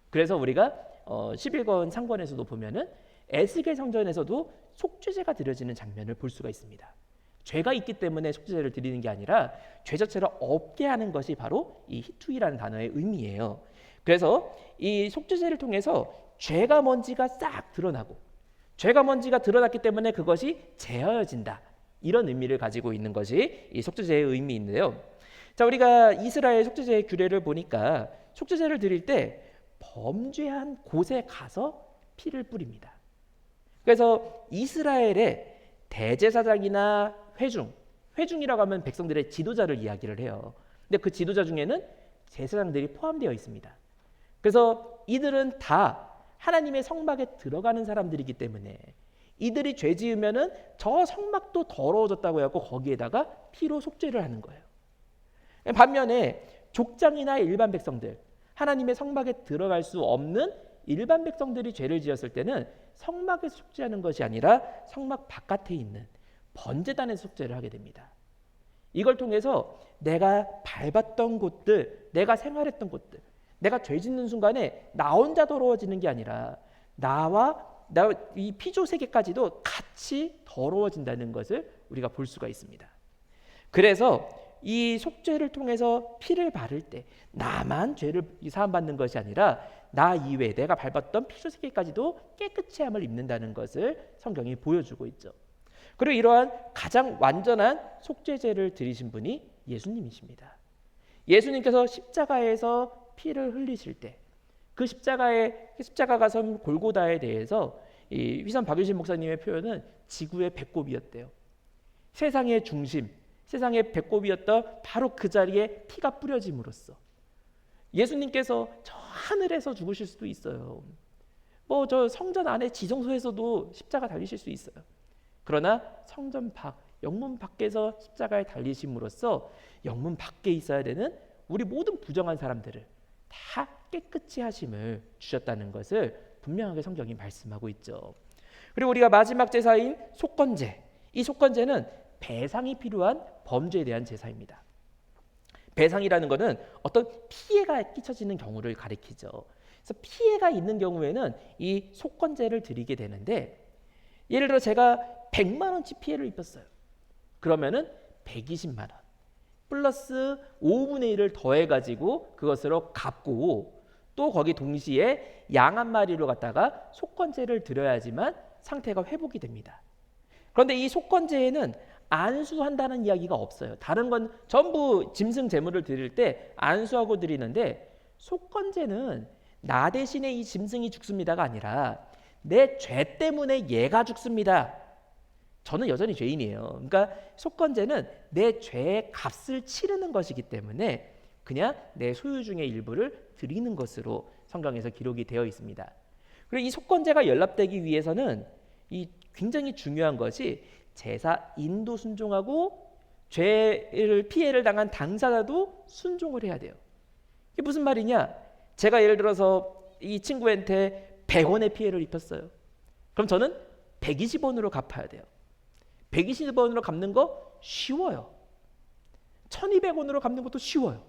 [SPEAKER 1] 그래서 우리가 11권 상권에서도 보면은 에스겔 성전에서도 속죄제가 드려지는 장면을 볼 수가 있습니다. 죄가 있기 때문에 속죄제를 드리는 게 아니라 죄 자체를 없게 하는 것이 바로 이 히투이라는 단어의 의미예요. 그래서 이 속죄제를 통해서 죄가 뭔지가 싹 드러나고, 죄가 뭔지가 드러났기 때문에 그것이 제하여진다, 이런 의미를 가지고 있는 것이 이 속죄제의 의미인데요. 자, 우리가 이스라엘 속죄제의 규례를 보니까 속죄제를 드릴 때 범죄한 곳에 가서 피를 뿌립니다. 그래서 이스라엘의 대제사장이나 회중이라고 하면 백성들의 지도자를 이야기를 해요. 근데 그 지도자 중에는 제사장들이 포함되어 있습니다. 그래서 이들은 다 하나님의 성막에 들어가는 사람들이기 때문에 이들이 죄 지으면은 저 성막도 더러워졌다고 해갖고 거기에다가 피로 속죄를 하는 거예요. 반면에 족장이나 일반 백성들, 하나님의 성막에 들어갈 수 없는 일반 백성들이 죄를 지었을 때는 성막에서 속죄하는 것이 아니라 성막 바깥에 있는 번제단에서 속죄를 하게 됩니다. 이걸 통해서 내가 밟았던 곳들, 내가 생활했던 곳들, 내가 죄 짓는 순간에 나 혼자 더러워지는 게 아니라 이 피조 세계까지도 같이 더러워진다는 것을 우리가 볼 수가 있습니다. 그래서 이 속죄를 통해서 피를 바를 때 나만 죄를 사함받는 것이 아니라 나 이외에 내가 밟았던 피조 세계까지도 깨끗이 함을 입는다는 것을 성경이 보여주고 있죠. 그리고 이러한 가장 완전한 속죄제를 드리신 분이 예수님이십니다. 예수님께서 십자가에서 피를 흘리실 때 그 십자가가 선 골고다에 대해서 이 휘선 박유신 목사님의 표현은 지구의 배꼽이었대요. 세상의 중심, 세상의 배꼽이었던 바로 그 자리에 피가 뿌려짐으로써 예수님께서 저 하늘에서 죽으실 수도 있어요. 저 성전 안에 지성소에서도 십자가 달리실 수 있어요. 그러나 성전 밖 영문 밖에서 십자가에 달리심으로써 영문 밖에 있어야 되는 우리 모든 부정한 사람들을 다 깨끗이 하심을 주셨다는 것을 분명하게 성경이 말씀하고 있죠. 그리고 우리가 마지막 제사인 속건제, 이 속건제는 배상이 필요한 범죄에 대한 제사입니다. 배상이라는 것은 어떤 피해가 끼쳐지는 경우를 가리키죠. 그래서 피해가 있는 경우에는 이 속건제를 드리게 되는데, 예를 들어 제가 100만 원치 피해를 입혔어요. 그러면은 120만 원 플러스 5분의 1을 더해가지고 그것으로 갚고, 또 거기 동시에 양 한 마리로 갖다가 속건제를 드려야지만 상태가 회복이 됩니다. 그런데 이 속건제에는 안수한다는 이야기가 없어요. 다른 건 전부 짐승 제물을 드릴 때 안수하고 드리는데, 속건제는 나 대신에 이 짐승이 죽습니다가 아니라 내 죄 때문에 얘가 죽습니다. 저는 여전히 죄인이에요. 그러니까 속건제는 내 죄의 값을 치르는 것이기 때문에 그냥 내 소유 중의 일부를 드리는 것으로 성경에서 기록이 되어 있습니다. 그리고 이 속건제가 연락되기 위해서는 이 굉장히 중요한 것이 제사 인도 순종하고 피해를 당한 당사자도 순종을 해야 돼요. 이게 무슨 말이냐? 제가 예를 들어서 이 친구한테 100원의 피해를 입혔어요. 그럼 저는 120원으로 갚아야 돼요. 120원으로 갚는 거 쉬워요. 1200원으로 갚는 것도 쉬워요.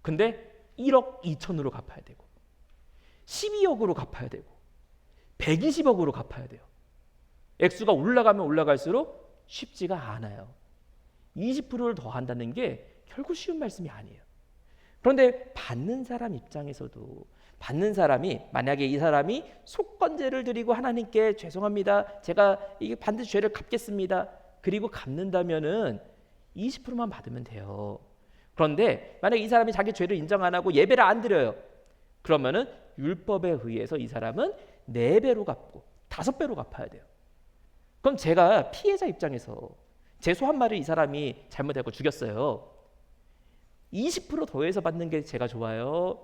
[SPEAKER 1] 근데 1억 2천으로 갚아야 되고 12억으로 갚아야 되고 120억으로 갚아야 돼요. 액수가 올라가면 올라갈수록 쉽지가 않아요. 20%를 더 한다는 게 결국 쉬운 말씀이 아니에요. 그런데 받는 사람 입장에서도, 받는 사람이 만약에 이 사람이 속건제를 드리고 하나님께 죄송합니다, 제가 이게 반드시 죄를 갚겠습니다, 그리고 갚는다면은 20%만 받으면 돼요. 그런데 만약에 이 사람이 자기 죄를 인정 안 하고 예배를 안 드려요. 그러면은 율법에 의해서 이 사람은 4배로 갚고 5배로 갚아야 돼요. 그럼 제가 피해자 입장에서 제 소 한 마리를 이 사람이 잘못하고 죽였어요. 20% 더해서 받는 게 제가 좋아요?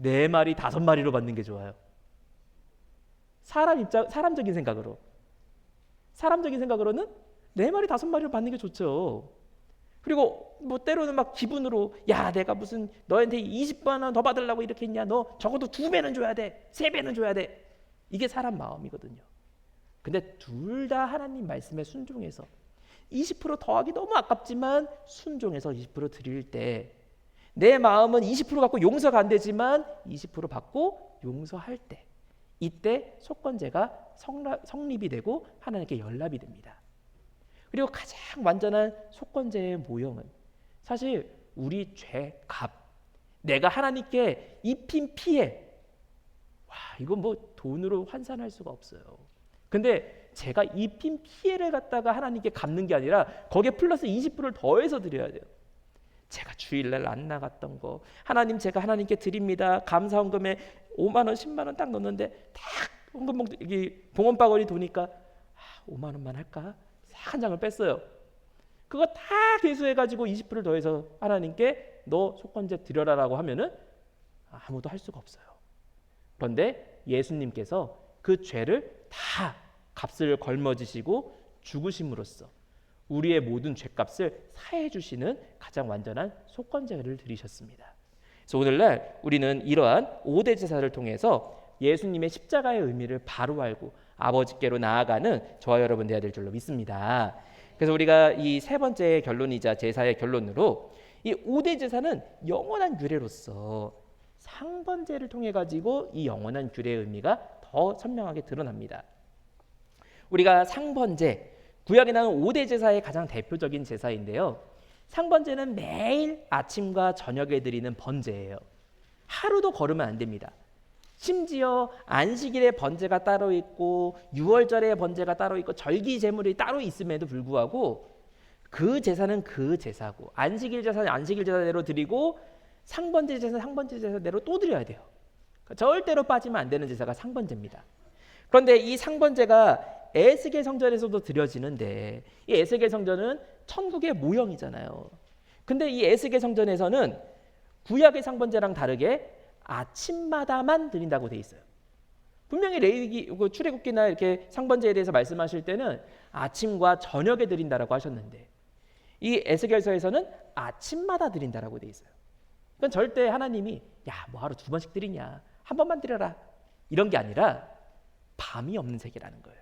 [SPEAKER 1] 4마리 5마리로 받는 게 좋아요? 사람적인 생각으로는 4마리 5마리로 받는 게 좋죠. 그리고 뭐 때로는 막 기분으로, 야 내가 무슨 너한테 20만 원 더 받으려고 이렇게 했냐, 너 적어도 2배는 줘야 돼, 3배는 줘야 돼, 이게 사람 마음이거든요. 근데 둘 다 하나님 말씀에 순종해서 20% 더하기 너무 아깝지만 순종해서 20% 드릴 때, 내 마음은 20% 갖고 용서가 안 되지만 20% 받고 용서할 때, 이때 속건제가 성립이 되고 하나님께 연락이 됩니다. 그리고 가장 완전한 속건제의 모형은 사실 우리 죄 값, 내가 하나님께 입힌 피해, 이건 뭐 돈으로 환산할 수가 없어요. 근데 제가 입힌 피해를 갖다가 하나님께 갚는 게 아니라 거기에 플러스 20%를 더해서 드려야 돼요. 제가 주일날 안 나갔던 거, 하나님 제가 하나님께 드립니다, 감사 헌금에 5만 원 10만 원 딱 넣었는데 딱 헌금 봉헌바구니 도니까 5만 원만 할까? 한 장을 뺐어요. 그거 다 계수해가지고 20%를 더해서 하나님께 너 속건제 드려라라고 하면은 아무도 할 수가 없어요. 그런데 예수님께서 그 죄를 다 값을 걸머지시고 죽으심으로써 우리의 모든 죄값을 사해 주시는 가장 완전한 속건제를 드리셨습니다. 그래서 오늘날 우리는 이러한 5대 제사를 통해서 예수님의 십자가의 의미를 바로 알고 아버지께로 나아가는 저와 여러분 되어야 될 줄로 믿습니다. 그래서 우리가 이 세 번째 결론이자 제사의 결론으로, 이 5대 제사는 영원한 규례로서 상번제를 통해 가지고 이 영원한 규례의 의미가 더 선명하게 드러납니다. 우리가 상번제, 구약에 나오는 5대 제사의 가장 대표적인 제사인데요. 상번제는 매일 아침과 저녁에 드리는 번제예요. 하루도 거르면 안 됩니다. 심지어 안식일에 번제가 따로 있고 6월절에 번제가 따로 있고 절기 제물이 따로 있음에도 불구하고 그 제사는 그 제사고, 안식일 제사는 안식일 제사대로 드리고 상번제 제사는 상번제 제사대로 또 드려야 돼요. 그러니까 절대로 빠지면 안 되는 제사가 상번제입니다. 그런데 이 상번제가 에스겔 성전에서도 드려지는데, 이 에스겔 성전은 천국의 모형이잖아요. 근데 이 에스겔 성전에서는 구약의 상번제랑 다르게 아침마다만 드린다고 돼 있어요. 분명히 출애굽기나 이렇게 상번제에 대해서 말씀하실 때는 아침과 저녁에 드린다라고 하셨는데 이 에스겔서에서는 아침마다 드린다라고 돼 있어요. 그건 절대 하나님이 뭐 하루 2번씩 드리냐, 한 번만 드려라 이런 게 아니라 밤이 없는 세계라는 거예요.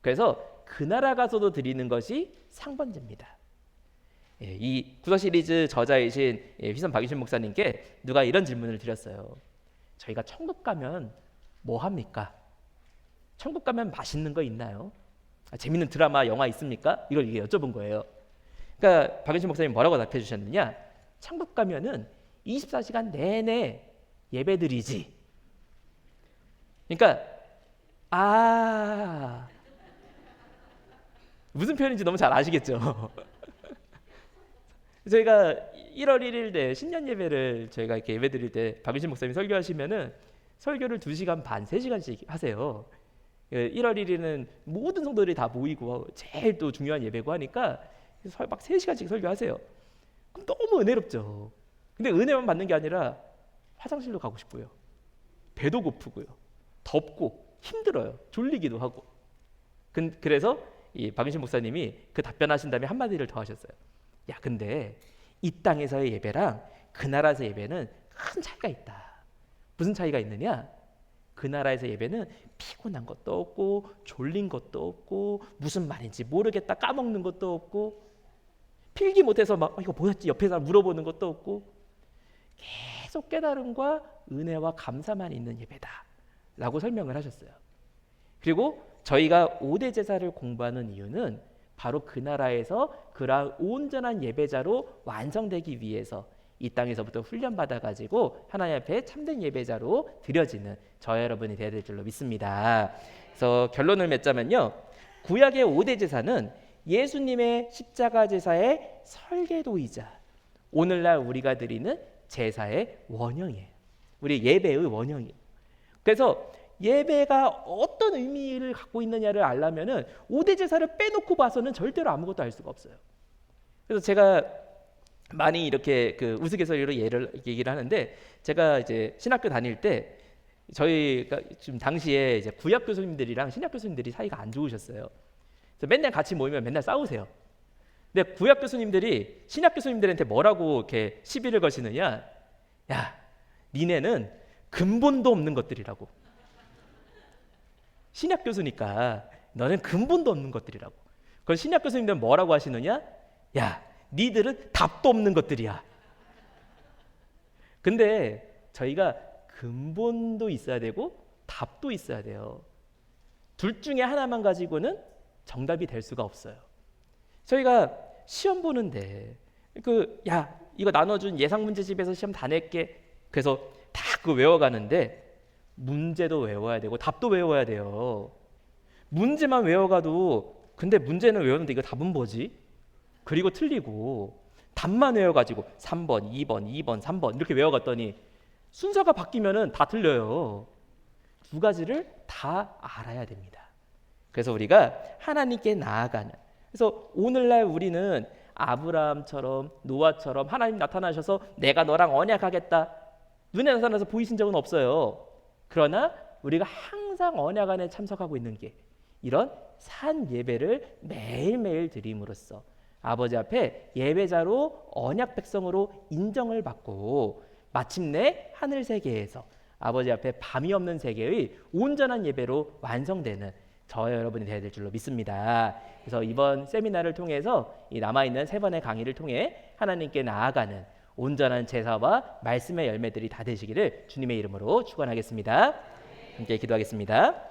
[SPEAKER 1] 그래서 그 나라 가서도 드리는 것이 상번제입니다. 이 구서 시리즈 저자이신 휘선 박유신 목사님께 누가 이런 질문을 드렸어요. 저희가 천국 가면 뭐 합니까? 천국 가면 맛있는 거 있나요? 재밌는 드라마, 영화 있습니까? 이걸 여쭤본 거예요. 그러니까 박유신 목사님 뭐라고 답해 주셨느냐? 천국 가면은 24시간 내내 예배드리지. 그러니까 무슨 표현인지 너무 잘 아시겠죠? 저희가 1월 1일 때 신년 예배를 저희가 이렇게 예배드릴 때 박유신 목사님이 설교하시면은 설교를 2시간 반, 3시간씩 하세요. 1월 1일은 모든 성도들이 다 모이고 제일 또 중요한 예배고 하니까 막 3시간씩 설교하세요. 그럼 너무 은혜롭죠. 근데 은혜만 받는 게 아니라 화장실로 가고 싶고요. 배도 고프고요. 덥고 힘들어요. 졸리기도 하고. 그래서 이 박윤신 목사님이 그 답변하신 다음에 한마디를 더 하셨어요. 근데 이 땅에서의 예배랑 그 나라에서 예배는 큰 차이가 있다. 무슨 차이가 있느냐? 그 나라에서 예배는 피곤한 것도 없고 졸린 것도 없고 무슨 말인지 모르겠다 까먹는 것도 없고 필기 못해서 막 이거 뭐였지 옆에서 물어보는 것도 없고 계속 깨달음과 은혜와 감사만 있는 예배다 라고 설명을 하셨어요. 그리고 저희가 5대 제사를 공부하는 이유는 바로 그 나라에서 그러한 온전한 예배자로 완성되기 위해서 이 땅에서부터 훈련받아가지고 하나님 앞에 참된 예배자로 드려지는 저 여러분이 되어야 될 줄로 믿습니다. 그래서 결론을 맺자면요, 구약의 5대 제사는 예수님의 십자가 제사의 설계도이자 오늘날 우리가 드리는 제사의 원형이에요. 우리 예배의 원형이에요. 그래서 예배가 어떤 의미를 갖고 있느냐를 알려면은 5대 제사를 빼놓고 봐서는 절대로 아무것도 알 수가 없어요. 그래서 제가 많이 이렇게 그 우스갯소리로 얘기를 하는데, 제가 이제 신학교 다닐 때 저희가 지금 당시에 이제 구약 교수님들이랑 신약 교수님들이 사이가 안 좋으셨어요. 그래서 맨날 같이 모이면 맨날 싸우세요. 근데 구약 교수님들이 신약 교수님들한테 뭐라고 이렇게 시비를 거시느냐? 니네는 근본도 없는 것들이라고. 신약 교수니까 너는 근본도 없는 것들이라고. 그럼 신약 교수님들은 뭐라고 하시느냐? 니들은 답도 없는 것들이야. 근데 저희가 근본도 있어야 되고 답도 있어야 돼요. 둘 중에 하나만 가지고는 정답이 될 수가 없어요. 저희가 시험 보는데 이거 나눠준 예상 문제집에서 시험 다 낼게. 그래서 다 그거 외워가는데 문제도 외워야 되고 답도 외워야 돼요. 문제만 외워가도 근데 문제는 외웠는데 이거 답은 뭐지? 그리고 틀리고 답만 외워가지고 3번, 2번, 2번, 3번 이렇게 외워갔더니 순서가 바뀌면은 다 틀려요. 두 가지를 다 알아야 됩니다. 그래서 우리가 하나님께 나아가는, 그래서 오늘날 우리는 아브라함처럼 노아처럼 하나님 나타나셔서 내가 너랑 언약하겠다 눈에 나타나서 보이신 적은 없어요. 그러나 우리가 항상 언약 안에 참석하고 있는 게 이런 산 예배를 매일매일 드림으로써 아버지 앞에 예배자로 언약 백성으로 인정을 받고 마침내 하늘 세계에서 아버지 앞에 밤이 없는 세계의 온전한 예배로 완성되는 저와 여러분이 되어야 될 줄로 믿습니다. 그래서 이번 세미나를 통해서 이 남아있는 3번의 강의를 통해 하나님께 나아가는 온전한 제사와 말씀의 열매들이 다 되시기를 주님의 이름으로 축원하겠습니다. 함께 기도하겠습니다.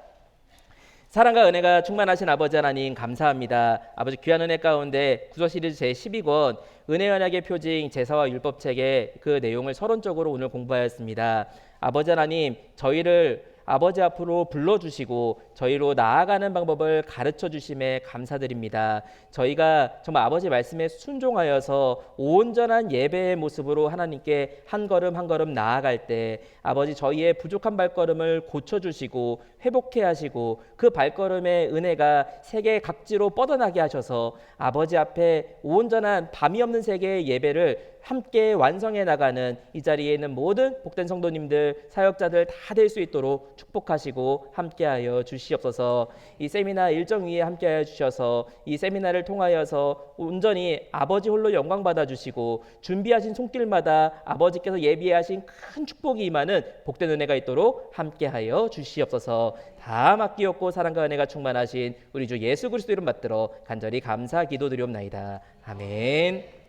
[SPEAKER 1] 사랑과 은혜가 충만하신 아버지 하나님 감사합니다. 아버지 귀한 은혜 가운데 구서 시리즈 제12권 은혜 언약의 표징 제사와 율법책의 그 내용을 서론적으로 오늘 공부하였습니다. 아버지 하나님, 저희를 아버지 앞으로 불러주시고 저희로 나아가는 방법을 가르쳐 주심에 감사드립니다. 저희가 정말 아버지 말씀에 순종하여서 온전한 예배의 모습으로 하나님께 한 걸음 한 걸음 나아갈 때 아버지 저희의 부족한 발걸음을 고쳐주시고 회복해 하시고 그 발걸음의 은혜가 세계 각지로 뻗어나게 하셔서 아버지 앞에 온전한 밤이 없는 세계의 예배를 함께 완성해 나가는 이 자리에 있는 모든 복된 성도님들, 사역자들 다 될 수 있도록 축복하시고 함께하여 주시옵소서. 이 세미나 일정 위에 함께하여 주셔서 이 세미나를 통하여서 온전히 아버지 홀로 영광 받아 주시고 준비하신 손길마다 아버지께서 예비하신 큰 축복이 임하는 복된 은혜가 있도록 함께하여 주시옵소서. 다 맡기옵고 사랑과 은혜가 충만하신 우리 주 예수 그리스도 이름 받들어 간절히 감사 기도드리옵나이다. 아멘.